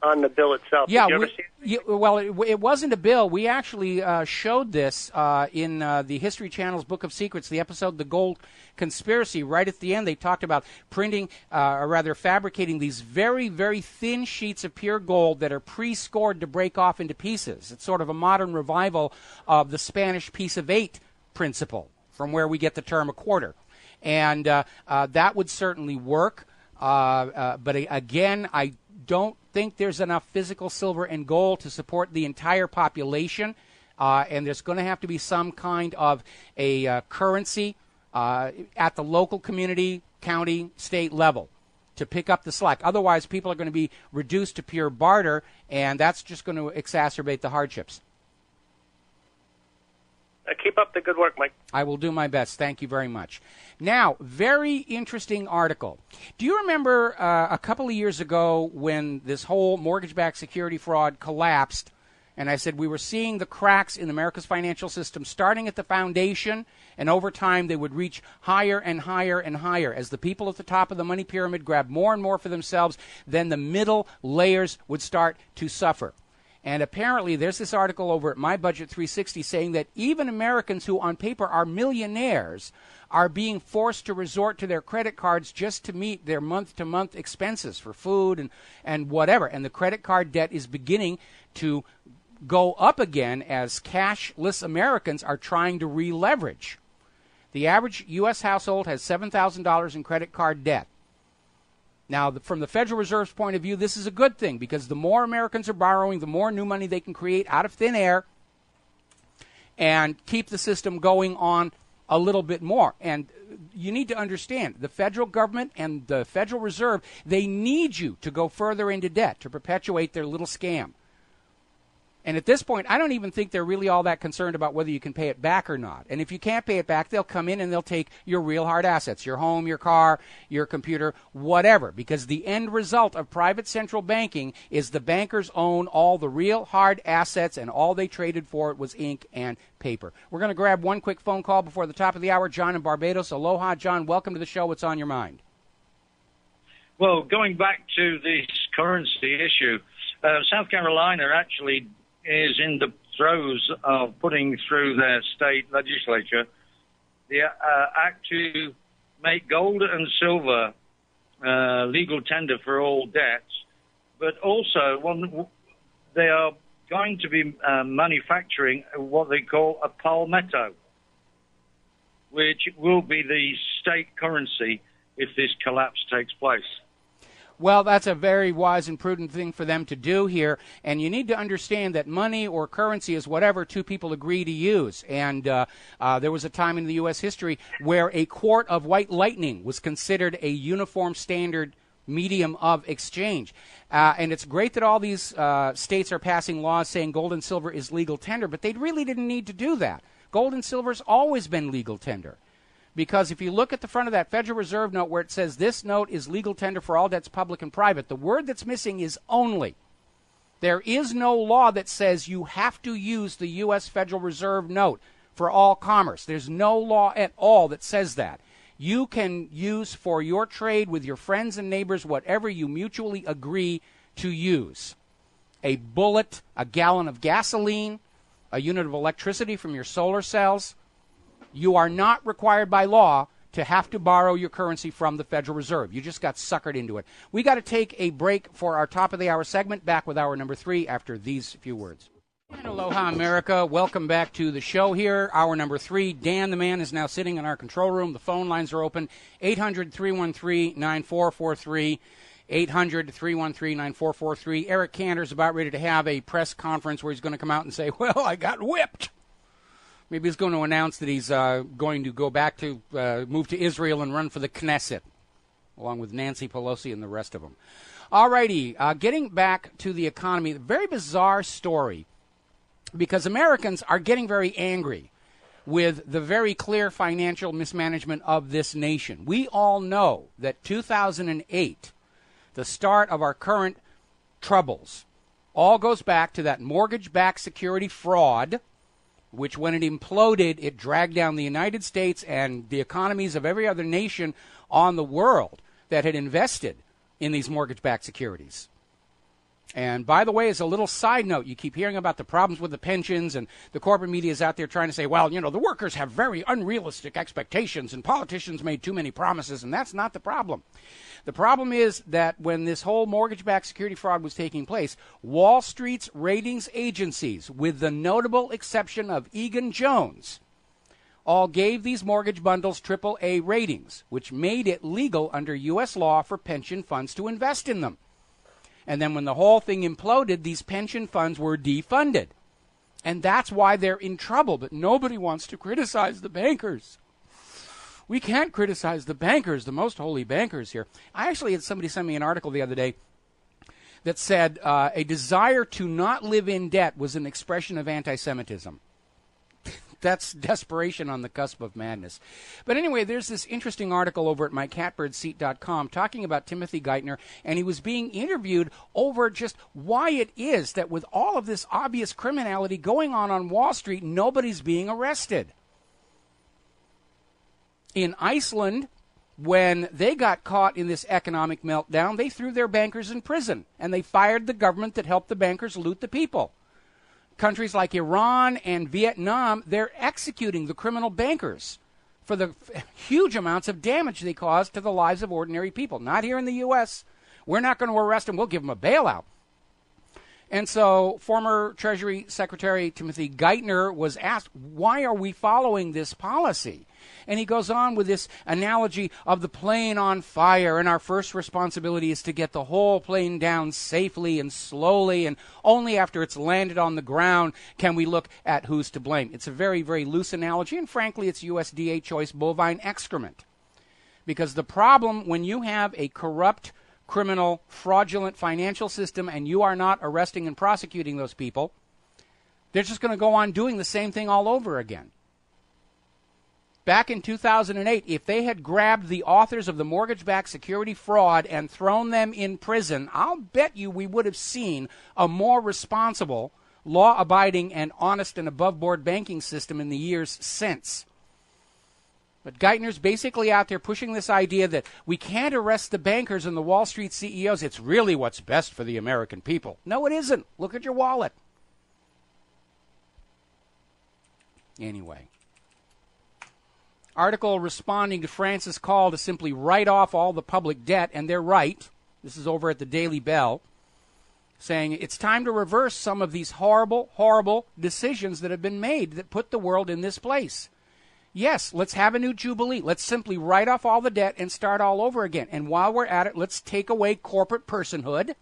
[SPEAKER 11] on the bill itself.
[SPEAKER 2] Yeah,
[SPEAKER 11] Did you ever see it?
[SPEAKER 2] Well, it wasn't a bill. We actually showed this in the History Channel's Book of Secrets, the episode The Gold Conspiracy. Right at the end, they talked about printing, or rather fabricating these very, very thin sheets of pure gold that are pre-scored to break off into pieces. It's sort of a modern revival of the Spanish piece of 8 principle, from where we get the term a quarter. And that would certainly work. But again, I don't think there's enough physical silver and gold to support the entire population, and there's going to have to be some kind of a currency at the local community, county, state level to pick up the slack. Otherwise, people are going to be reduced to pure barter, and that's just going to exacerbate the hardships.
[SPEAKER 11] Keep up the good work, Mike.
[SPEAKER 2] I will do my best. Thank you very much. Now, very interesting article. Do you remember a couple of years ago when this whole mortgage-backed security fraud collapsed, and I said we were seeing the cracks in America's financial system starting at the foundation, and over time they would reach higher and higher and higher. As the people at the top of the money pyramid grabbed more and more for themselves, then the middle layers would start to suffer. And apparently there's this article over at My Budget 360 saying that even Americans who on paper are millionaires are being forced to resort to their credit cards just to meet their month-to-month expenses for food and whatever. And the credit card debt is beginning to go up again as cashless Americans are trying to re-leverage. The average U.S. household has $7,000 in credit card debt. Now, from the Federal Reserve's point of view, this is a good thing because the more Americans are borrowing, the more new money they can create out of thin air and keep the system going on a little bit more. And you need to understand, the federal government and the Federal Reserve, they need you to go further into debt to perpetuate their little scam. And at this point, I don't even think they're really all that concerned about whether you can pay it back or not. And if you can't pay it back, they'll come in and they'll take your real hard assets, your home, your car, your computer, whatever. Because the end result of private central banking is the bankers own all the real hard assets, and all they traded for it was ink and paper. We're going to grab one quick phone call before the top of the hour. John in Barbados. Aloha, John. Welcome to the show. What's on your mind?
[SPEAKER 12] Well, going back to this currency issue, South Carolina actually is in the throes of putting through their state legislature the act to make gold and silver legal tender for all debts, but also they are going to be manufacturing what they call a palmetto, which will be the state currency if this collapse takes place.
[SPEAKER 2] Well, that's a very wise and prudent thing for them to do here. And you need to understand that money or currency is whatever two people agree to use. And there was a time in the U.S. history where a quart of white lightning was considered a uniform standard medium of exchange. And it's great that all these states are passing laws saying gold and silver is legal tender, but they really didn't need to do that. Gold and silver's always been legal tender. Because if you look at the front of that Federal Reserve note where it says this note is legal tender for all debts public and private, the word that's missing is only. There is no law that says you have to use the U.S. Federal Reserve note for all commerce. There's no law at all that says that. You can use for your trade with your friends and neighbors whatever you mutually agree to use. A bullet, a gallon of gasoline, a unit of electricity from your solar cells. You are not required by law to have to borrow your currency from the Federal Reserve. You just got suckered into it. We got to take a break for our top of the hour segment. Back with hour number 3 after these few words. And aloha, America. Welcome back to the show here. Hour number 3. Dan the man is now sitting in our control room. The phone lines are open. 800-313-9443. 800-313-9443. Eric Cantor's about ready to have a press conference where he's going to come out and say, well, I got whipped. Maybe he's going to announce that he's going to go back to move to Israel and run for the Knesset, along with Nancy Pelosi and the rest of them. All righty, getting back to the economy, a very bizarre story, because Americans are getting very angry with the very clear financial mismanagement of this nation. We all know that 2008, the start of our current troubles, all goes back to that mortgage-backed security fraud, which when it imploded, it dragged down the United States and the economies of every other nation on the world that had invested in these mortgage-backed securities. And by the way, as a little side note, you keep hearing about the problems with the pensions, and the corporate media is out there trying to say, well, you know, the workers have very unrealistic expectations and politicians made too many promises, and that's not the problem. The problem is that when this whole mortgage-backed security fraud was taking place, Wall Street's ratings agencies, with the notable exception of Egan-Jones, all gave these mortgage bundles AAA ratings, which made it legal under U.S. law for pension funds to invest in them. And then when the whole thing imploded, these pension funds were defunded. And that's why they're in trouble. But nobody wants to criticize the bankers. We can't criticize the bankers, the most holy bankers here. I actually had somebody send me an article the other day that said a desire to not live in debt was an expression of anti-Semitism. That's desperation on the cusp of madness. But anyway, there's this interesting article over at mycatbirdseat.com talking about Timothy Geithner, and he was being interviewed over just why it is that with all of this obvious criminality going on Wall Street, nobody's being arrested. In Iceland, when they got caught in this economic meltdown, they threw their bankers in prison, and they fired the government that helped the bankers loot the people. Countries like Iran and Vietnam, they're executing the criminal bankers for the huge amounts of damage they caused to the lives of ordinary people. Not here in the U.S. We're not going to arrest them. We'll give them a bailout. And so former Treasury Secretary Timothy Geithner was asked, why are we following this policy? And he goes on with this analogy of the plane on fire, and our first responsibility is to get the whole plane down safely and slowly, and only after it's landed on the ground can we look at who's to blame. It's a very, very loose analogy, and frankly, it's USDA choice bovine excrement. Because the problem when you have a corrupt, criminal, fraudulent financial system and you are not arresting and prosecuting those people, They're just going to go on doing the same thing all over again. Back in 2008, if they had grabbed the authors of the mortgage-backed security fraud and thrown them in prison, I'll bet you we would have seen a more responsible, law-abiding, and honest and above-board banking system in the years since. But Geithner's basically out there pushing this idea that we can't arrest the bankers and the Wall Street CEOs. It's really what's best for the American people. No, it isn't. Look at your wallet. Anyway. Article responding to France's call to simply write off all the public debt, and they're right. This is over at the Daily Bell, saying it's time to reverse some of these horrible, horrible decisions that have been made that put the world in this place. Yes, let's have a new jubilee. Let's simply write off all the debt and start all over again. And while we're at it, let's take away corporate personhood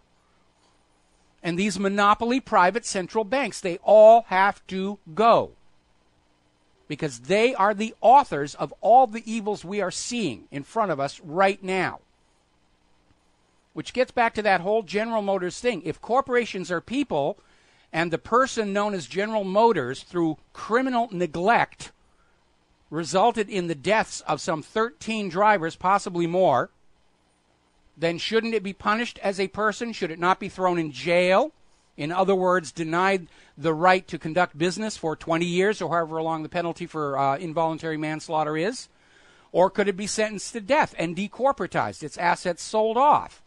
[SPEAKER 2] and these monopoly private central banks. They all have to go, because they are the authors of all the evils we are seeing in front of us right now. Which gets back to that whole General Motors thing. If corporations are people, and the person known as General Motors, through criminal neglect, resulted in the deaths of some 13 drivers, possibly more, then shouldn't it be punished as a person? Should it not be thrown in jail? In other words, denied the right to conduct business for 20 years or however long the penalty for involuntary manslaughter is? Or could it be sentenced to death and decorporatized, its assets sold off?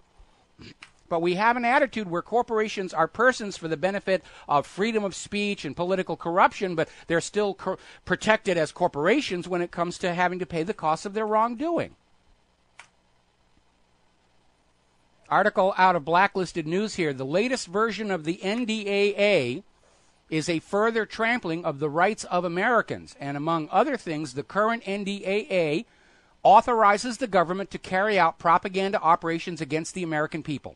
[SPEAKER 2] But we have an attitude where corporations are persons for the benefit of freedom of speech and political corruption, but they're still protected as corporations when it comes to having to pay the cost of their wrongdoing. Article out of Blacklisted News here. The latest version of the NDAA is a further trampling of the rights of Americans. And among other things, the current NDAA authorizes the government to carry out propaganda operations against the American people.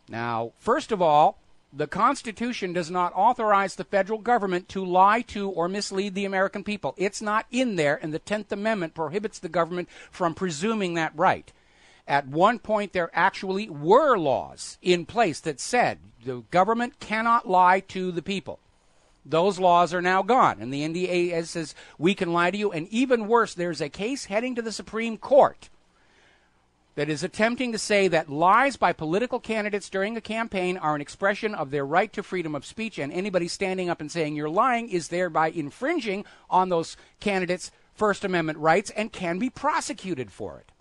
[SPEAKER 2] Now, first of all, the Constitution does not authorize the federal government to lie to or mislead the American people. It's not in there, and the 10th Amendment prohibits the government from presuming that right. At one point, there actually were laws in place that said the government cannot lie to the people. Those laws are now gone, and the NDAA says we can lie to you. And even worse, there's a case heading to the Supreme Court that is attempting to say that lies by political candidates during a campaign are an expression of their right to freedom of speech, and anybody standing up and saying you're lying is thereby infringing on those candidates' First Amendment rights and can be prosecuted for it.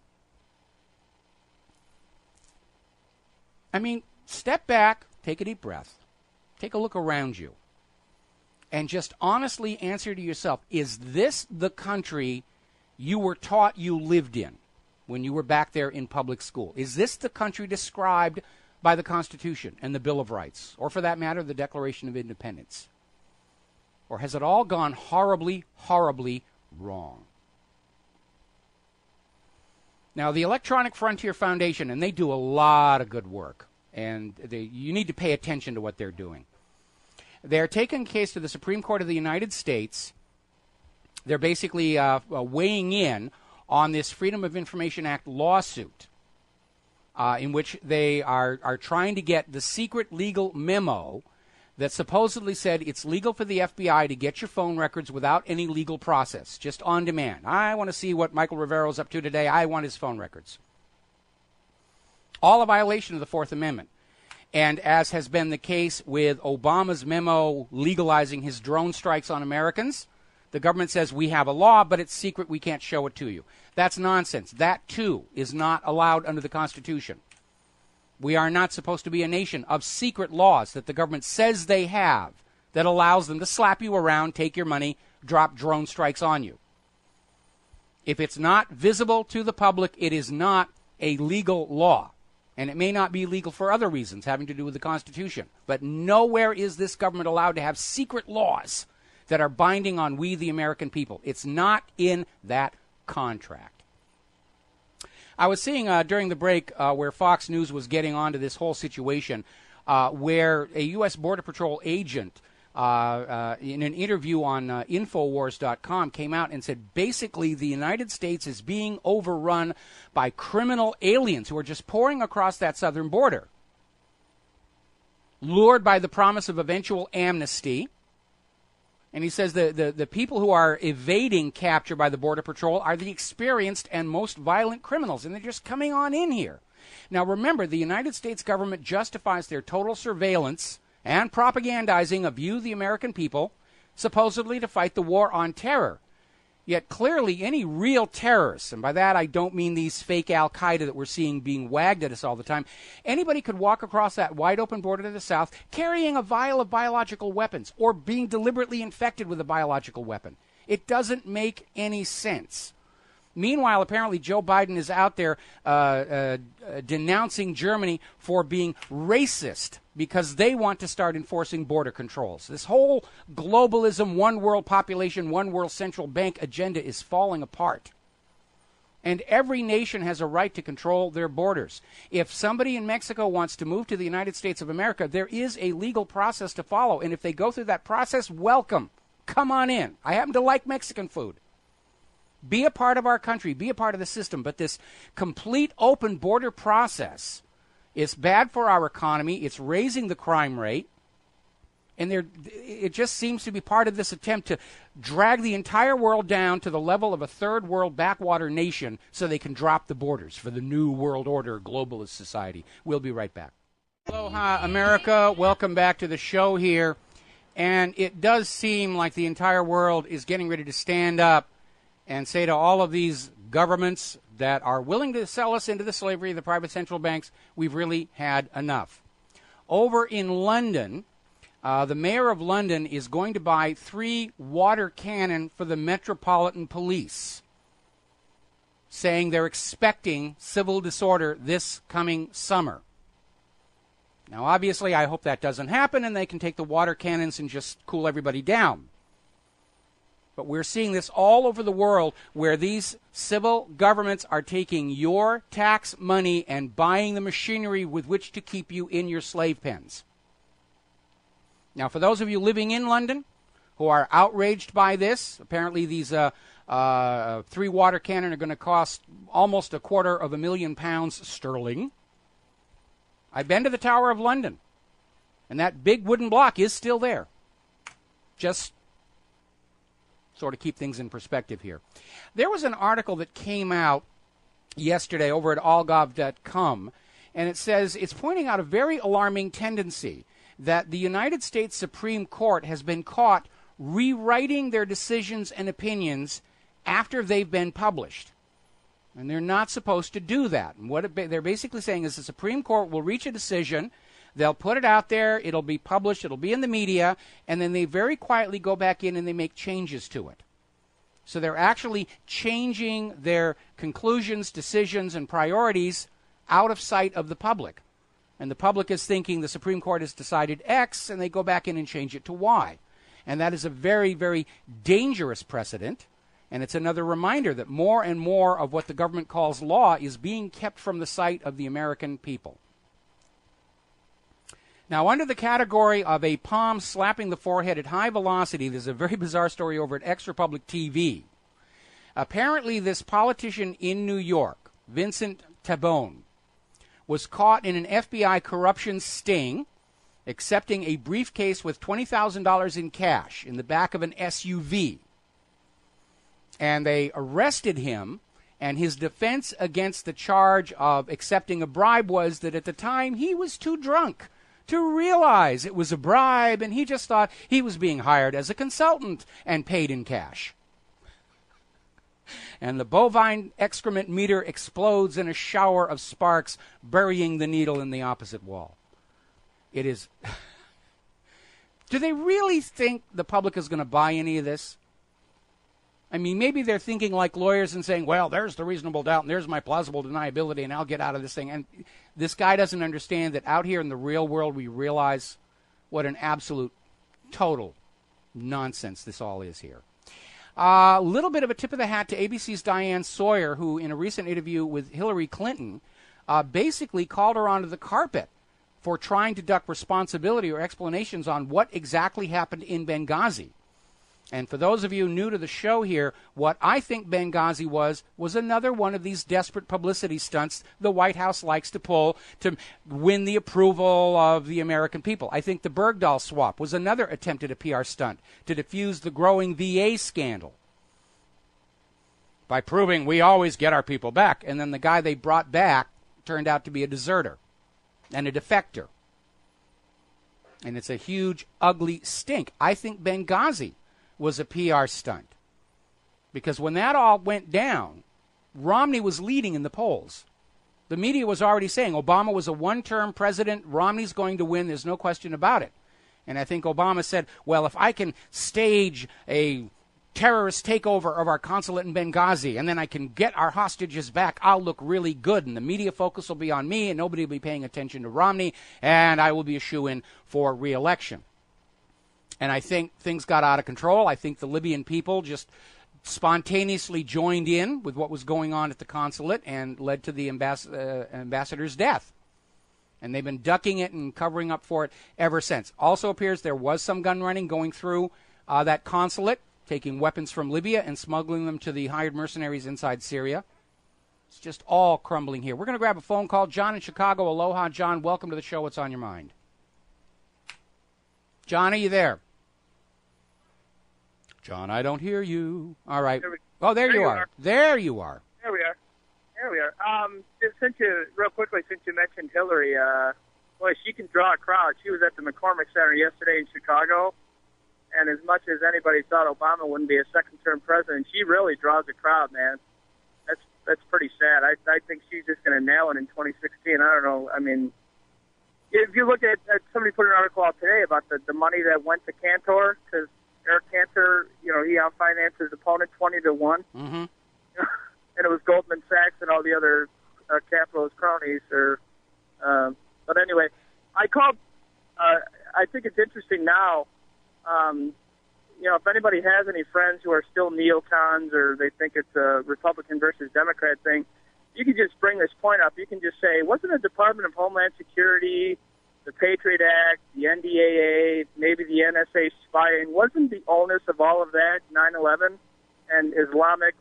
[SPEAKER 2] I mean, step back, take a deep breath, take a look around you, and just honestly answer to yourself, is this the country you were taught you lived in when you were back there in public school? Is this the country described by the Constitution and the Bill of Rights, or for that matter, the Declaration of Independence? Or has it all gone horribly, horribly wrong? Now, the Electronic Frontier Foundation, and they do a lot of good work, and you need to pay attention to what they're doing. They're taking a case to the Supreme Court of the United States. They're basically weighing in on this Freedom of Information Act lawsuit in which they are trying to get the secret legal memo that supposedly said it's legal for the FBI to get your phone records without any legal process, just on demand. I want to see what Michael Rivero's up to today. I want his phone records. All a violation of the Fourth Amendment. And as has been the case with Obama's memo legalizing his drone strikes on Americans, the government says we have a law, but it's secret, we can't show it to you. That's nonsense. That, too, is not allowed under the Constitution. We are not supposed to be a nation of secret laws that the government says they have that allows them to slap you around, take your money, drop drone strikes on you. If it's not visible to the public, it is not a legal law. And it may not be legal for other reasons having to do with the Constitution. But nowhere is this government allowed to have secret laws that are binding on we, the American people. It's not in that contract. I was seeing during the break where Fox News was getting onto this whole situation where a U.S. Border Patrol agent in an interview on Infowars.com came out and said basically the United States is being overrun by criminal aliens who are just pouring across that southern border. lured by the promise of eventual amnesty. And he says the people who are evading capture by the Border Patrol are the experienced and most violent criminals, and they're just coming on in here. Now, remember, the United States government justifies their total surveillance and propagandizing of you, the American people, supposedly to fight the war on terror. Yet clearly any real terrorists, and by that I don't mean these fake Al-Qaeda that we're seeing being wagged at us all the time, anybody could walk across that wide-open border to the south carrying a vial of biological weapons or being deliberately infected with a biological weapon. It doesn't make any sense. Meanwhile, apparently Joe Biden is out there denouncing Germany for being racist because they want to start enforcing border controls. This whole globalism, one world population, one world central bank agenda is falling apart. And every nation has a right to control their borders. If somebody in Mexico wants to move to the United States of America, there is a legal process to follow. And if they go through that process, welcome. Come on in. I happen to like Mexican food. Be a part of our country. Be a part of the system. But this complete open border process is bad for our economy. It's raising the crime rate. And it just seems to be part of this attempt to drag the entire world down to the level of a third world backwater nation so they can drop the borders for the new world order globalist society. We'll be right back. Aloha, America. Welcome back to the show here. And it does seem like the entire world is getting ready to stand up and say to all of these governments that are willing to sell us into the slavery of the private central banks, we've really had enough. Over in London, the mayor of London is going to buy 3 water cannon for the Metropolitan Police, saying they're expecting civil disorder this coming summer. Now, obviously, I hope that doesn't happen and they can take the water cannons and just cool everybody down. But we're seeing this all over the world where these civil governments are taking your tax money and buying the machinery with which to keep you in your slave pens. Now, for those of you living in London who are outraged by this, apparently these 3 water cannon are going to cost almost £250,000 sterling. I've been to the Tower of London, and that big wooden block is still there. Just sort of keep things in perspective here. There was an article that came out yesterday over at allgov.com, and it says it's pointing out a very alarming tendency that the United States Supreme Court has been caught rewriting their decisions and opinions after they've been published. And they're not supposed to do that. And what they're basically saying is the Supreme Court will reach a decision, they'll put it out there, it'll be published, it'll be in the media, and then they very quietly go back in and they make changes to it. So they're actually changing their conclusions, decisions, and priorities out of sight of the public. And the public is thinking the Supreme Court has decided X, and they go back in and change it to Y. And that is a very, very dangerous precedent. And it's another reminder that more and more of what the government calls law is being kept from the sight of the American people. Now, under the category of a palm slapping the forehead at high velocity, there's a very bizarre story over at Ex Republic TV. Apparently, this politician in New York, Vincent Tabone, was caught in an FBI corruption sting, accepting a briefcase with $20,000 in cash in the back of an SUV. And they arrested him, and his defense against the charge of accepting a bribe was that at the time he was too drunk to realize it was a bribe, and he just thought he was being hired as a consultant and paid in cash. And the bovine excrement meter explodes in a shower of sparks, burying the needle in the opposite wall. It is... Do they really think the public is going to buy any of this? I mean, maybe they're thinking like lawyers and saying, well, there's the reasonable doubt and there's my plausible deniability and I'll get out of this thing. And this guy doesn't understand that out here in the real world we realize what an absolute total nonsense this all is here. A little bit of a tip of the hat to ABC's Diane Sawyer, who in a recent interview with Hillary Clinton basically called her onto the carpet for trying to duck responsibility or explanations on what exactly happened in Benghazi. And for those of you new to the show here, what I think Benghazi was another one of these desperate publicity stunts the White House likes to pull to win the approval of the American people. I think the Bergdahl swap was another attempt at a PR stunt to diffuse the growing VA scandal by proving we always get our people back. And then the guy they brought back turned out to be a deserter and a defector. And it's a huge, ugly stink. I think Benghazi was a PR stunt. Because when that all went down, Romney was leading in the polls. The media was already saying Obama was a one-term president. Romney's going to win. There's no question about it. And I think Obama said, well, if I can stage a terrorist takeover of our consulate in Benghazi and then I can get our hostages back, I'll look really good. And the media focus will be on me and nobody will be paying attention to Romney and I will be a shoo-in for re-election. And I think things got out of control. I think the Libyan people just spontaneously joined in with what was going on at the consulate and led to the ambassador's death. And they've been ducking it and covering up for it ever since. Also appears there was some gun running going through that consulate, taking weapons from Libya and smuggling them to the hired mercenaries inside Syria. It's just all crumbling here. We're going to grab a phone call. John in Chicago. Aloha, John. Welcome to the show. What's on your mind? John, are you there? John, I don't hear you. All right. Oh, there you are. There you are.
[SPEAKER 13] There we are. Just since you, real quickly, since you mentioned Hillary, boy, she can draw a crowd. She was at the McCormick Center yesterday in Chicago, and as much as anybody thought Obama wouldn't be a second-term president, she really draws a crowd, man. That's pretty sad. I think she's just going to nail it in 2016. I don't know. I mean, if you look at somebody put an article out today about the money that went to Cantor, because Eric Cantor, he outfinanced his opponent 20-1.
[SPEAKER 2] Mm-hmm.
[SPEAKER 13] And it was Goldman Sachs and all the other capitalist cronies. But anyway, I called. I think it's interesting now. If anybody has any friends who are still neocons or they think it's a Republican versus Democrat thing, you can just bring this point up. You can just say, wasn't the Department of Homeland Security, the Patriot Act, the NDAA, maybe the NSA spying, wasn't the onus of all of that 9/11 and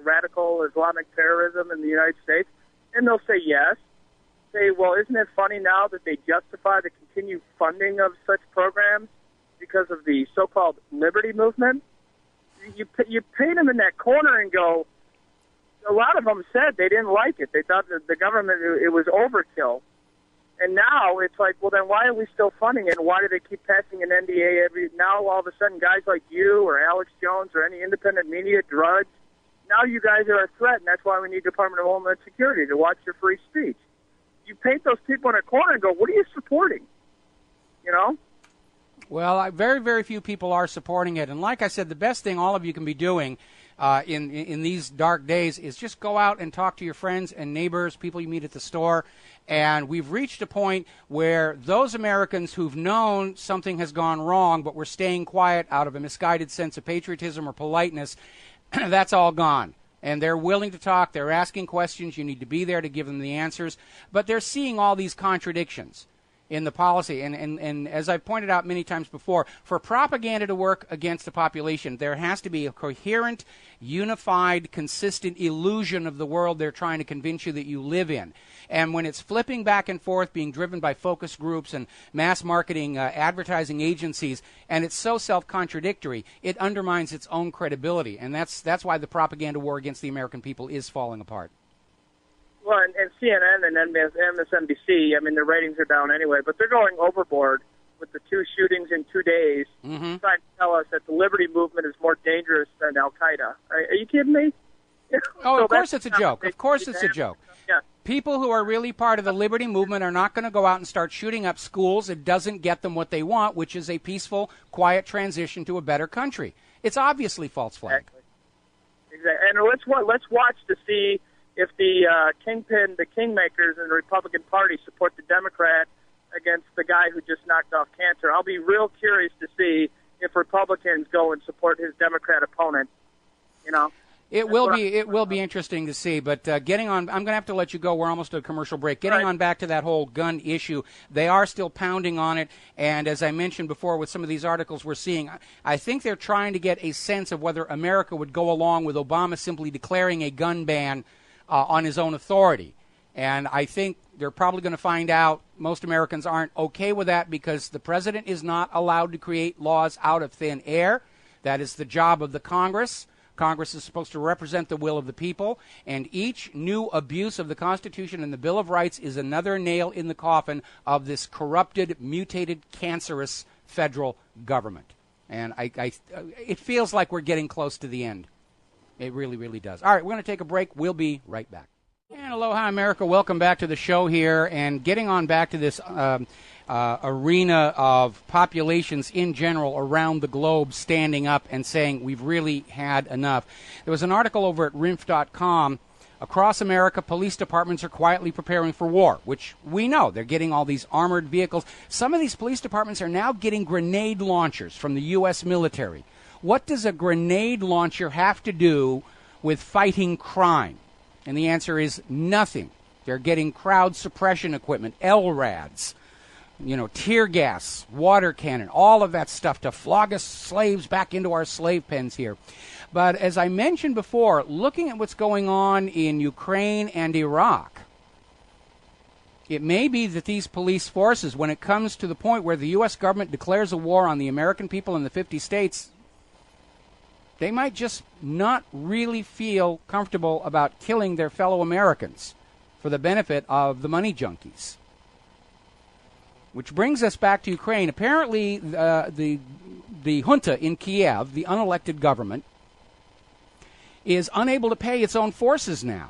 [SPEAKER 13] radical Islamic terrorism in the United States? And they'll say yes. Say, well, isn't it funny now that they justify the continued funding of such programs because of the so-called liberty movement? You paint them in that corner and go, a lot of them said they didn't like it. They thought that the government, it was overkill. And now it's like, well, then why are we still funding it? And why do they keep passing an NDA now all of a sudden guys like you or Alex Jones or any independent media drudge, now you guys are a threat, and that's why we need Department of Homeland Security to watch your free speech. You paint those people in a corner and go, what are you supporting?
[SPEAKER 2] Well, very, very few people are supporting it. And like I said, the best thing all of you can be doing in these dark days is just go out and talk to your friends and neighbors, people you meet at the store. And we've reached a point where those Americans who've known something has gone wrong but were staying quiet out of a misguided sense of patriotism or politeness, that's all gone. And they're willing to talk. They're asking questions. You need to be there to give them the answers. But they're seeing all these contradictions in the policy. And as I've pointed out many times before, for propaganda to work against the population, there has to be a coherent, unified, consistent illusion of the world they're trying to convince you that you live in. And when it's flipping back and forth, being driven by focus groups and mass marketing advertising agencies, and it's so self-contradictory, it undermines its own credibility. And that's why the propaganda war against the American people is falling apart.
[SPEAKER 13] Well, and CNN and MSNBC, I mean, their ratings are down anyway, but they're going overboard with the 2 shootings in 2 days, trying to tell us that the liberty movement is more dangerous than Al-Qaeda. Are you kidding me?
[SPEAKER 2] Oh, of course it's a joke. Of course it's a joke.
[SPEAKER 13] Yeah.
[SPEAKER 2] People who are really part of the liberty movement are not going to go out and start shooting up schools. It doesn't get them what they want, which is a peaceful, quiet transition to a better country. It's obviously false flag.
[SPEAKER 13] Exactly. And let's watch to see if the kingpin, the kingmakers in the Republican Party support the Democrat against the guy who just knocked off Cantor. I'll be real curious to see if Republicans go and support his Democrat opponent,
[SPEAKER 2] It will be interesting to see, but getting on, I'm going to have to let you go. We're almost at a commercial break. Getting on back to that whole gun issue, they are still pounding on it, and as I mentioned before with some of these articles we're seeing, I think they're trying to get a sense of whether America would go along with Obama simply declaring a gun ban on his own authority. And I think they're probably going to find out most Americans aren't okay with that because the president is not allowed to create laws out of thin air. That is the job of the Congress. Congress is supposed to represent the will of the people, and each new abuse of the Constitution and the Bill of Rights is another nail in the coffin of this corrupted, mutated, cancerous federal government. And it feels like we're getting close to the end. It really, really does. All right, we're going to take a break. We'll be right back. And aloha, America. Welcome back to the show here, and getting on back to this arena of populations in general around the globe standing up and saying we've really had enough. There was an article over at rinf.com. Across America, police departments are quietly preparing for war, which we know. They're getting all these armored vehicles. Some of these police departments are now getting grenade launchers from the U.S. military. What does a grenade launcher have to do with fighting crime? And the answer is nothing. They're getting crowd suppression equipment, LRADs, tear gas, water cannon, all of that stuff to flog us slaves back into our slave pens here. But as I mentioned before, looking at what's going on in Ukraine and Iraq, it may be that these police forces, when it comes to the point where the U.S. government declares a war on the American people in the 50 states, they might just not really feel comfortable about killing their fellow Americans for the benefit of the money junkies. Which brings us back to Ukraine. Apparently, the junta in Kiev, the unelected government, is unable to pay its own forces now.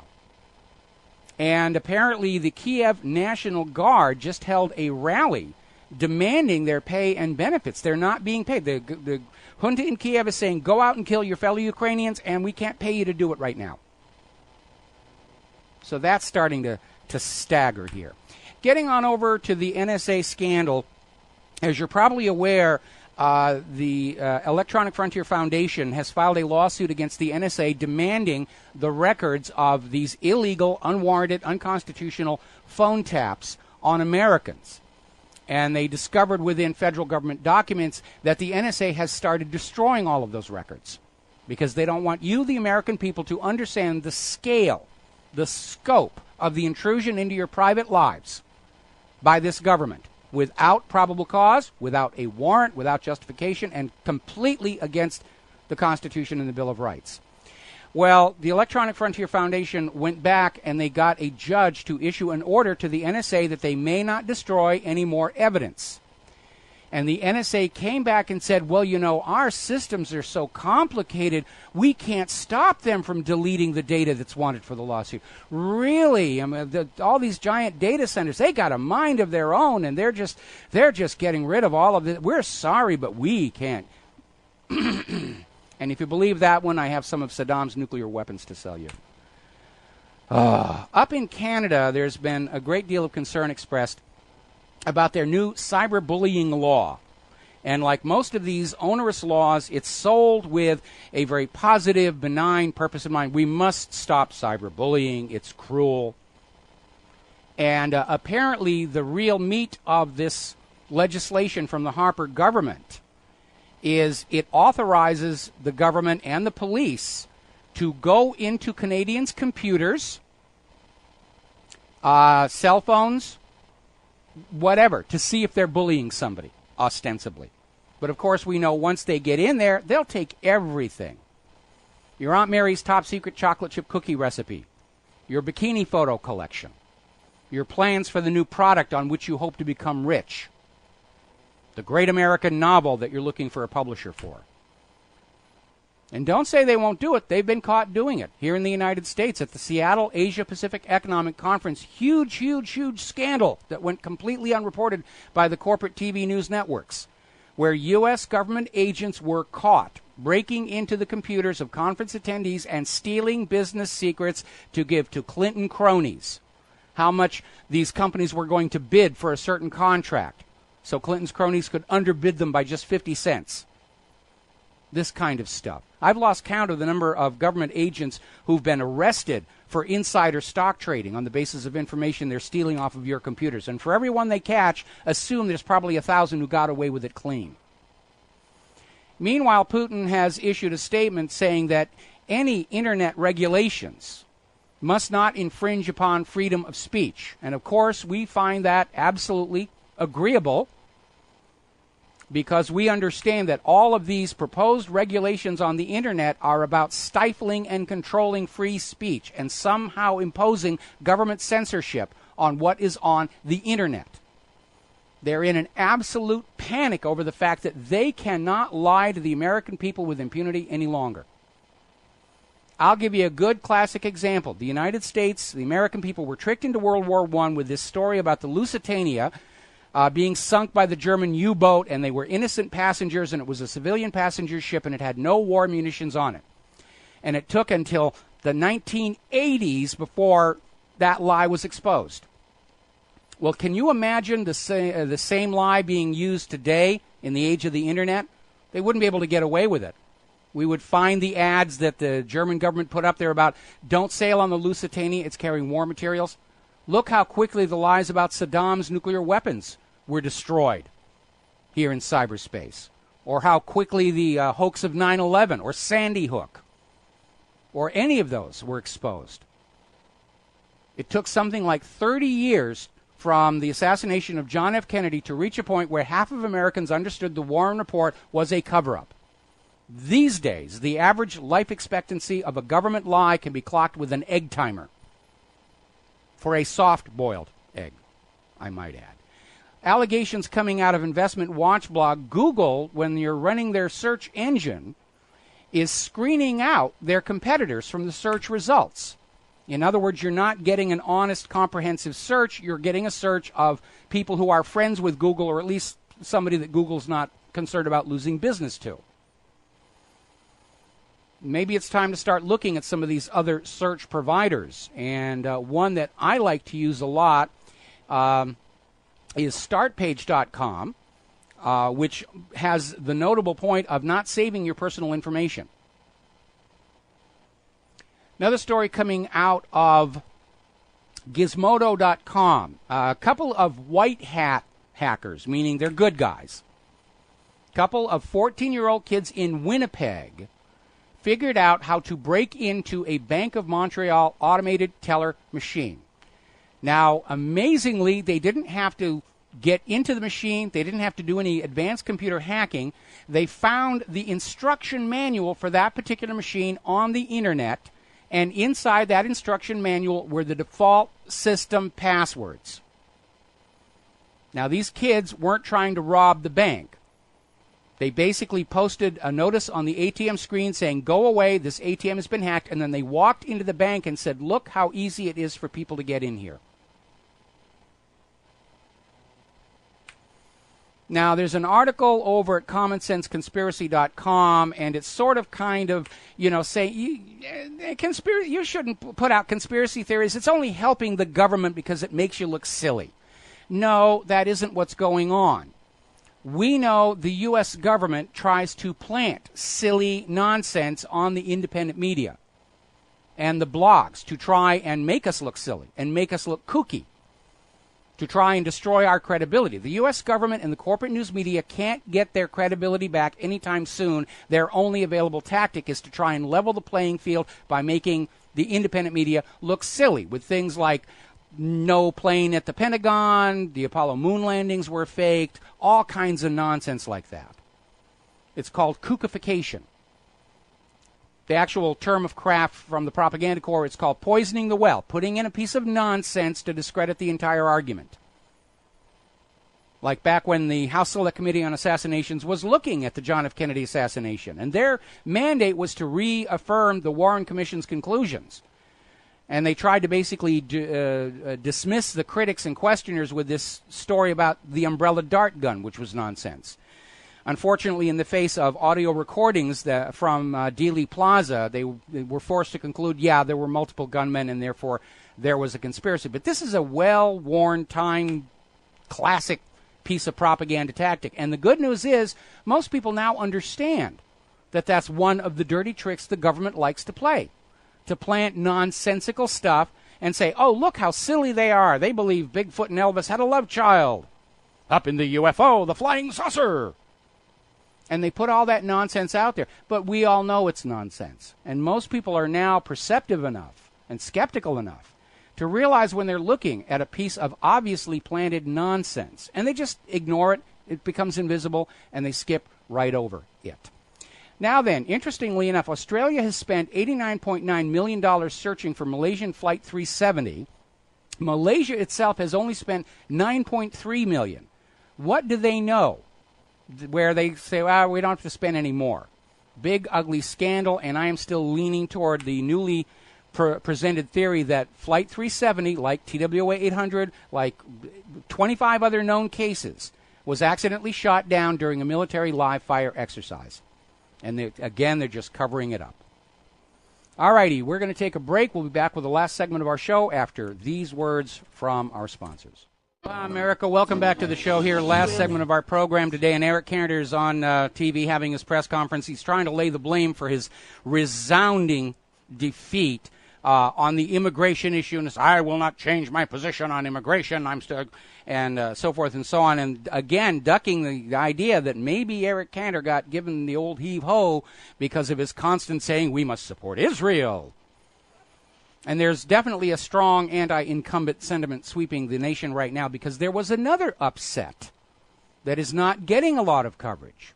[SPEAKER 2] And apparently the Kiev National Guard just held a rally demanding their pay and benefits. They're not being paid. The junta in Kiev is saying, go out and kill your fellow Ukrainians, and we can't pay you to do it right now. So that's starting to stagger here. Getting on over to the NSA scandal, as you're probably aware, the Electronic Frontier Foundation has filed a lawsuit against the NSA demanding the records of these illegal, unwarranted, unconstitutional phone taps on Americans. And they discovered within federal government documents that the NSA has started destroying all of those records because they don't want you, the American people, to understand the scale, the scope of the intrusion into your private lives by this government without probable cause, without a warrant, without justification, and completely against the Constitution and the Bill of Rights. Well, the Electronic Frontier Foundation went back and they got a judge to issue an order to the NSA that they may not destroy any more evidence. And the NSA came back and said, well, our systems are so complicated, we can't stop them from deleting the data that's wanted for the lawsuit. Really? I mean, all these giant data centers, they got a mind of their own, and they're just getting rid of all of it. We're sorry, but we can't. And if you believe that one, I have some of Saddam's nuclear weapons to sell you. Up in Canada, there's been a great deal of concern expressed about their new cyberbullying law. And like most of these onerous laws, it's sold with a very positive, benign purpose in mind. We must stop cyberbullying. It's cruel. And apparently the real meat of this legislation from the Harper government is it authorizes the government and the police to go into Canadians' computers, cell phones, whatever, to see if they're bullying somebody, ostensibly. But of course we know once they get in there, they'll take everything. Your Aunt Mary's top secret chocolate chip cookie recipe, your bikini photo collection, your plans for the new product on which you hope to become rich, the great American novel that you're looking for a publisher for. And don't say they won't do it. They've been caught doing it here in the United States at the Seattle Asia-Pacific Economic Conference. Huge, huge, huge scandal that went completely unreported by the corporate TV news networks, where U.S. government agents were caught breaking into the computers of conference attendees and stealing business secrets to give to Clinton cronies. How much these companies were going to bid for a certain contract, so Clinton's cronies could underbid them by just 50 cents. this kind of stuff. I've lost count of the number of government agents who've been arrested for insider stock trading on the basis of information they're stealing off of your computers. And for every one they catch, assume there's probably 1,000 who got away with it clean. Meanwhile, Putin has issued a statement saying that any internet regulations must not infringe upon freedom of speech. And of course, we find that absolutely agreeable, because we understand that all of these proposed regulations on the internet are about stifling and controlling free speech and somehow imposing government censorship on what is on the internet. They're in an absolute panic over the fact that they cannot lie to the American people with impunity any longer. I'll give you a good classic example. The United States, the American people, were tricked into World War I with this story about the Lusitania being sunk by the German U-boat, and they were innocent passengers, and it was a civilian passenger ship, and it had no war munitions on it. And it took until the 1980s before that lie was exposed. Well, can you imagine the same lie being used today in the age of the internet? They wouldn't be able to get away with it. We would find the ads that the German government put up there about don't sail on the Lusitania, it's carrying war materials. Look how quickly the lies about Saddam's nuclear weapons were destroyed here in cyberspace. Or how quickly the hoax of 9/11 or Sandy Hook or any of those were exposed. It took something like 30 years from the assassination of John F. Kennedy to reach a point where half of Americans understood the Warren Report was a cover-up. These days, the average life expectancy of a government lie can be clocked with an egg timer. For a soft-boiled egg, I might add. Allegations coming out of Investment Watch blog, Google, when you're running their search engine, is screening out their competitors from the search results. In other words, you're not getting an honest, comprehensive search. You're getting a search of people who are friends with Google, or at least somebody that Google's not concerned about losing business to. Maybe it's time to start looking at some of these other search providers. And one that I like to use a lot is startpage.com, which has the notable point of not saving your personal information. Another story coming out of gizmodo.com. A couple of white hat hackers, meaning they're good guys. A couple of 14-year-old kids in Winnipeg figured out how to break into a Bank of Montreal automated teller machine. Now, amazingly, they didn't have to get into the machine. They didn't have to do any advanced computer hacking. They found the instruction manual for that particular machine on the internet, and inside that instruction manual were the default system passwords. Now, these kids weren't trying to rob the bank. They basically posted a notice on the ATM screen saying, go away, this ATM has been hacked, and then they walked into the bank and said, look how easy it is for people to get in here. Now, there's an article over at commonsenseconspiracy.com, and it's sort of kind of, saying you shouldn't put out conspiracy theories. It's only helping the government because it makes you look silly. No, that isn't what's going on. We know the U.S. government tries to plant silly nonsense on the independent media and the blogs to try and make us look silly and make us look kooky, to try and destroy our credibility. The U.S. government and the corporate news media can't get their credibility back anytime soon. Their only available tactic is to try and level the playing field by making the independent media look silly with things like no plane at the Pentagon, the Apollo moon landings were faked, all kinds of nonsense like that. It's called kookification. The actual term of craft from the propaganda corps, it's called poisoning the well, putting in a piece of nonsense to discredit the entire argument. Like back when the House Select Committee on Assassinations was looking at the John F. Kennedy assassination, and their mandate was to reaffirm the Warren Commission's conclusions. And they tried to basically dismiss the critics and questioners with this story about the umbrella dart gun, which was nonsense. Unfortunately, in the face of audio recordings from Dealey Plaza, they were forced to conclude, yeah, there were multiple gunmen, and therefore there was a conspiracy. But this is a well-worn, time classic piece of propaganda tactic. And the good news is most people now understand that that's one of the dirty tricks the government likes to play, to plant nonsensical stuff and say, oh, look how silly they are. They believe Bigfoot and Elvis had a love child. Up in the UFO, the flying saucer. And they put all that nonsense out there. But we all know it's nonsense. And most people are now perceptive enough and skeptical enough to realize when they're looking at a piece of obviously planted nonsense. And they just ignore it. It becomes invisible, and they skip right over it. Now then, interestingly enough, Australia has spent $89.9 million searching for Malaysian Flight 370. Malaysia itself has only spent $9.3 million. What do they know? Where they say, well, we don't have to spend any more. Big, ugly scandal, and I am still leaning toward the newly presented theory that Flight 370, like TWA 800, like 25 other known cases, was accidentally shot down during a military live fire exercise. And they're just covering it up. All righty, we're going to take a break. We'll be back with the last segment of our show after these words from our sponsors. Hi, America. Welcome back to the show here. Last segment of our program today, and Eric Cantor's on TV having his press conference. He's trying to lay the blame for his resounding defeat on the immigration issue, and I will not change my position on immigration. I'm still, and so forth and so on. And again, ducking the idea that maybe Eric Cantor got given the old heave-ho because of his constant saying we must support Israel. And there's definitely a strong anti-incumbent sentiment sweeping the nation right now because there was another upset that is not getting a lot of coverage.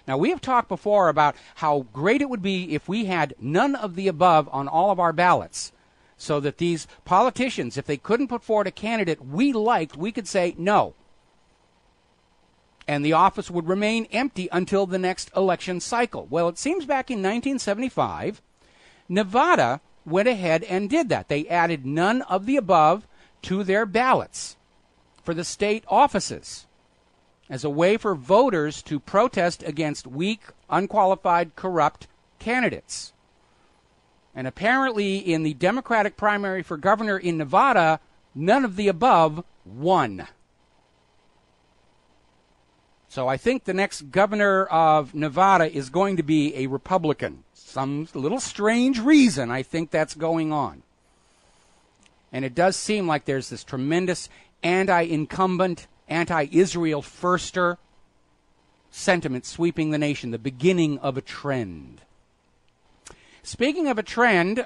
[SPEAKER 2] Now, we have talked before about how great it would be if we had none of the above on all of our ballots so that these politicians, if they couldn't put forward a candidate we liked, we could say no. And the office would remain empty until the next election cycle. Well, it seems back in 1975, Nevada went ahead and did that. They added none of the above to their ballots for the state offices as a way for voters to protest against weak, unqualified, corrupt candidates. And apparently in the Democratic primary for governor in Nevada, none of the above won. So I think the next governor of Nevada is going to be a Republican. Some little strange reason I think that's going on. And it does seem like there's this tremendous anti-incumbent, anti-Israel firster sentiment sweeping the nation, the beginning of a trend. Speaking of a trend,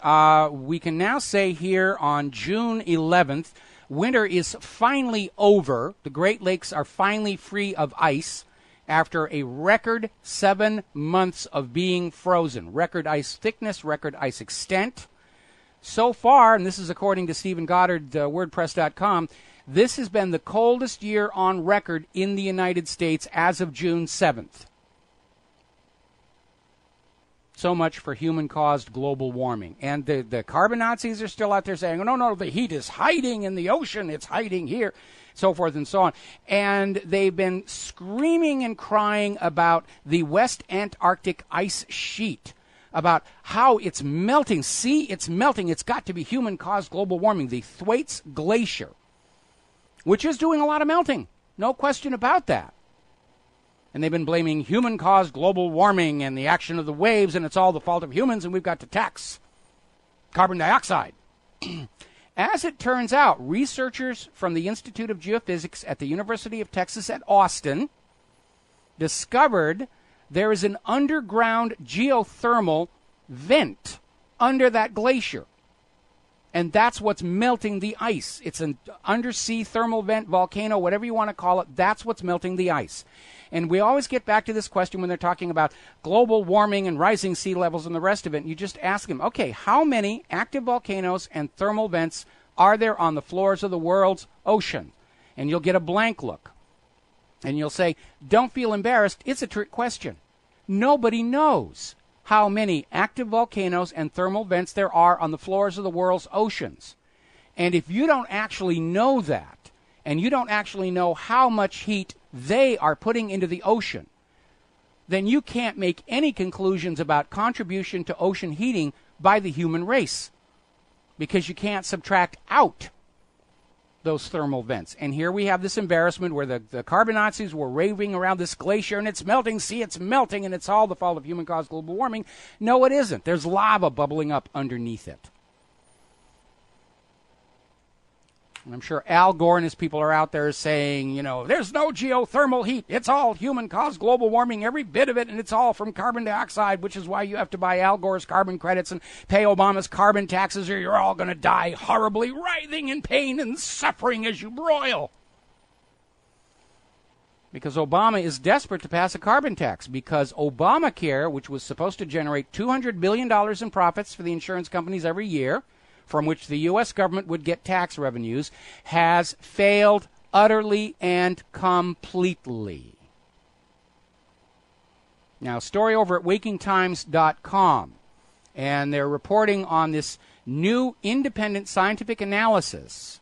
[SPEAKER 2] we can now say here on June 11th, winter is finally over. The Great Lakes are finally free of ice after a record 7 months of being frozen. Record ice thickness, record ice extent. So far, and this is according to Stephen Goddard, WordPress.com, this has been the coldest year on record in the United States as of June 7th. So much for human-caused global warming. And the carbon Nazis are still out there saying, oh, no, the heat is hiding in the ocean, it's hiding here, so forth and so on. And they've been screaming and crying about the West Antarctic ice sheet, about how it's melting. See, it's melting. It's got to be human-caused global warming. The Thwaites Glacier, which is doing a lot of melting. No question about that. And they've been blaming human-caused global warming and the action of the waves, and it's all the fault of humans, and we've got to tax carbon dioxide. As it turns out, researchers from the Institute of Geophysics at the University of Texas at Austin discovered there is an underground geothermal vent under that glacier. And that's what's melting the ice. It's an undersea thermal vent, volcano, whatever you want to call it. That's what's melting the ice. And we always get back to this question when they're talking about global warming and rising sea levels and the rest of it. And you just ask them, okay, how many active volcanoes and thermal vents are there on the floors of the world's ocean? And you'll get a blank look. And you'll say, don't feel embarrassed. It's a trick question. Nobody knows how many active volcanoes and thermal vents there are on the floors of the world's oceans. And if you don't actually know that, and you don't actually know how much heat they are putting into the ocean, then you can't make any conclusions about contribution to ocean heating by the human race, because you can't subtract out those thermal vents. And here we have this embarrassment where the carbon Nazis were raving around this glacier, and it's melting, see, it's melting, and it's all the fault of human-caused global warming. No, it isn't. There's lava bubbling up underneath it. And I'm sure Al Gore and his people are out there saying, you know, there's no geothermal heat. It's all human-caused global warming, every bit of it, and it's all from carbon dioxide, which is why you have to buy Al Gore's carbon credits and pay Obama's carbon taxes, or you're all going to die horribly, writhing in pain and suffering as you broil. Because Obama is desperate to pass a carbon tax, because Obamacare, which was supposed to generate $200 billion in profits for the insurance companies every year, from which the U.S. government would get tax revenues, has failed utterly and completely. Now, story over at WakingTimes.com, and they're reporting on this new independent scientific analysis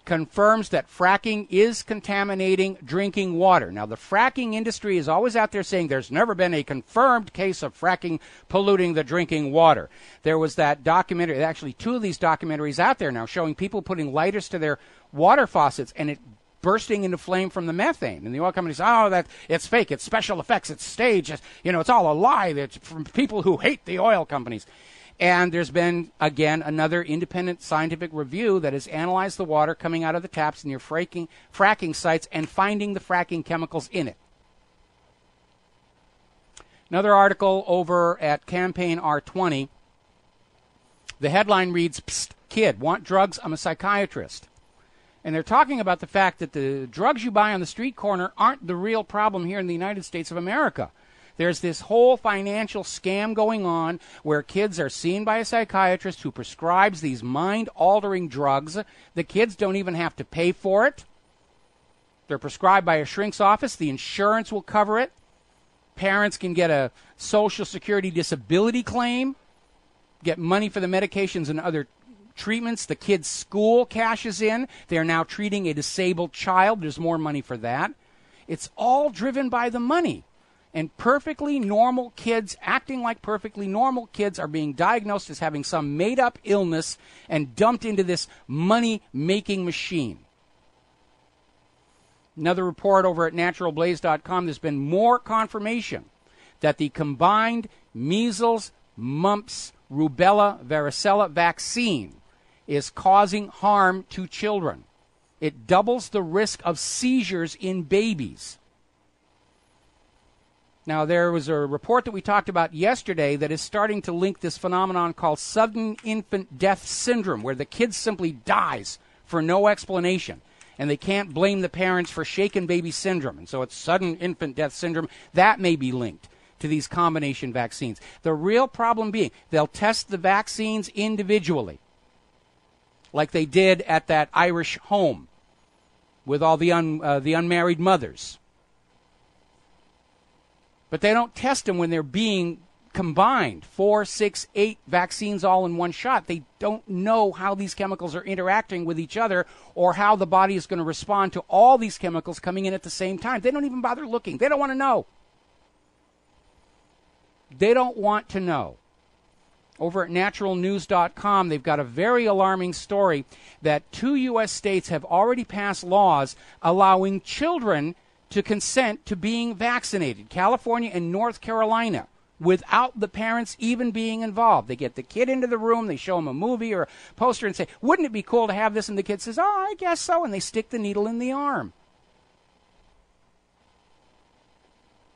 [SPEAKER 2] confirms that fracking is contaminating drinking water. Now, the fracking industry is always out there saying there's never been a confirmed case of fracking polluting the drinking water. There was that documentary, actually two of these documentaries out there now, showing people putting lighters to their water faucets and it bursting into flame from the methane. And the oil companies, that it's fake, it's special effects, it's staged, it's all a lie. It's from people who hate the oil companies. And there's been, again, another independent scientific review that has analyzed the water coming out of the taps near fracking sites and finding the fracking chemicals in it. Another article over at Campaign R20. The headline reads, "Psst, kid, want drugs? I'm a psychiatrist." And they're talking about the fact that the drugs you buy on the street corner aren't the real problem here in the United States of America. There's this whole financial scam going on where kids are seen by a psychiatrist who prescribes these mind-altering drugs. The kids don't even have to pay for it. They're prescribed by a shrink's office. The insurance will cover it. Parents can get a Social Security disability claim, get money for the medications and other treatments. The kid's school cashes in. They're now treating a disabled child. There's more money for that. It's all driven by the money. And perfectly normal kids, acting like perfectly normal kids, are being diagnosed as having some made-up illness and dumped into this money-making machine. Another report over at naturalblaze.com, there's been more confirmation that the combined measles, mumps, rubella, varicella vaccine is causing harm to children. It doubles the risk of seizures in babies. Now, there was a report that we talked about yesterday that is starting to link this phenomenon called sudden infant death syndrome, where the kid simply dies for no explanation, and they can't blame the parents for shaken baby syndrome. And so it's sudden infant death syndrome. That may be linked to these combination vaccines. The real problem being they'll test the vaccines individually, like they did at that Irish home with all the unmarried mothers. But they don't test them when they're being combined, 4, 6, 8 vaccines all in one shot. They don't know how these chemicals are interacting with each other or how the body is going to respond to all these chemicals coming in at the same time. They don't even bother looking. They don't want to know. They don't want to know. Over at naturalnews.com, they've got a very alarming story that 2 U.S. states have already passed laws allowing children to consent to being vaccinated, California and North Carolina, without the parents even being involved. They get the kid into the room, they show him a movie or a poster and say, wouldn't it be cool to have this? And the kid says, I guess so, and they stick the needle in the arm.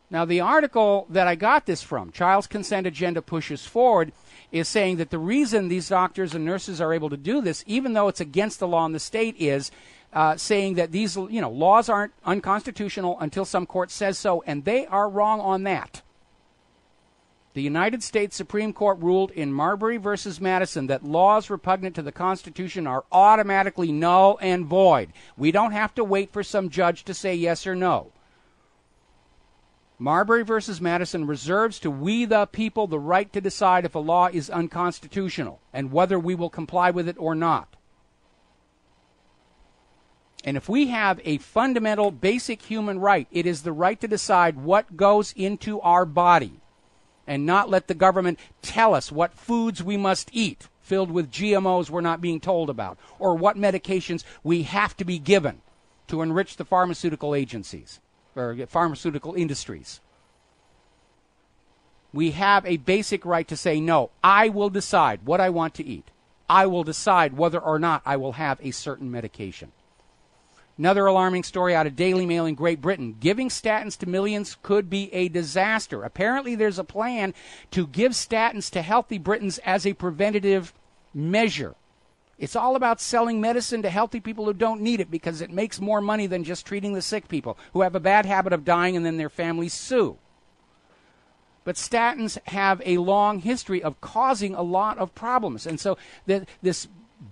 [SPEAKER 2] Now, the article that I got this from, Child's Consent Agenda Pushes Forward, is saying that the reason these doctors and nurses are able to do this, even though it's against the law in the state, is saying that these laws aren't unconstitutional until some court says so, and they are wrong on that. The United States Supreme Court ruled in Marbury v. Madison that laws repugnant to the Constitution are automatically null and void. We don't have to wait for some judge to say yes or no. Marbury v. Madison reserves to we the people the right to decide if a law is unconstitutional and whether we will comply with it or not. And if we have a fundamental, basic human right, it is the right to decide what goes into our body and not let the government tell us what foods we must eat filled with GMOs we're not being told about, or what medications we have to be given to enrich the pharmaceutical agencies or pharmaceutical industries. We have a basic right to say, no, I will decide what I want to eat. I will decide whether or not I will have a certain medication. Another alarming story out of Daily Mail in Great Britain. Giving statins to millions could be a disaster. Apparently there's a plan to give statins to healthy Britons as a preventative measure. It's all about selling medicine to healthy people who don't need it because it makes more money than just treating the sick people who have a bad habit of dying and then their families sue. But statins have a long history of causing a lot of problems. And so this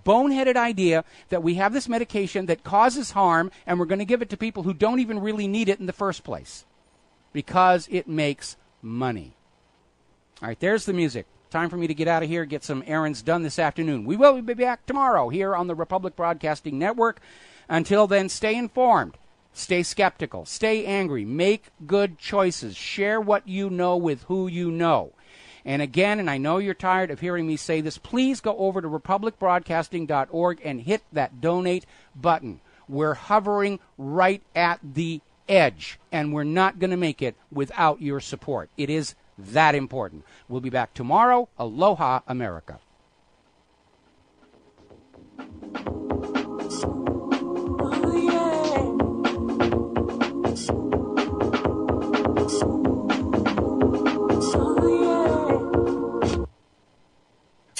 [SPEAKER 2] boneheaded idea that we have this medication that causes harm and we're going to give it to people who don't even really need it in the first place because it makes money. All right, there's the music. Time for me to get out of here, get some errands done this afternoon. We will be back tomorrow here on the Republic Broadcasting Network. Until then, stay informed. Stay skeptical. Stay angry. Make good choices. Share what you know with who you know. And again, and I know you're tired of hearing me say this, please go over to republicbroadcasting.org and hit that donate button. We're hovering right at the edge, and we're not going to make it without your support. It is that important. We'll be back tomorrow. Aloha, America.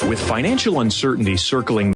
[SPEAKER 14] With financial uncertainty circling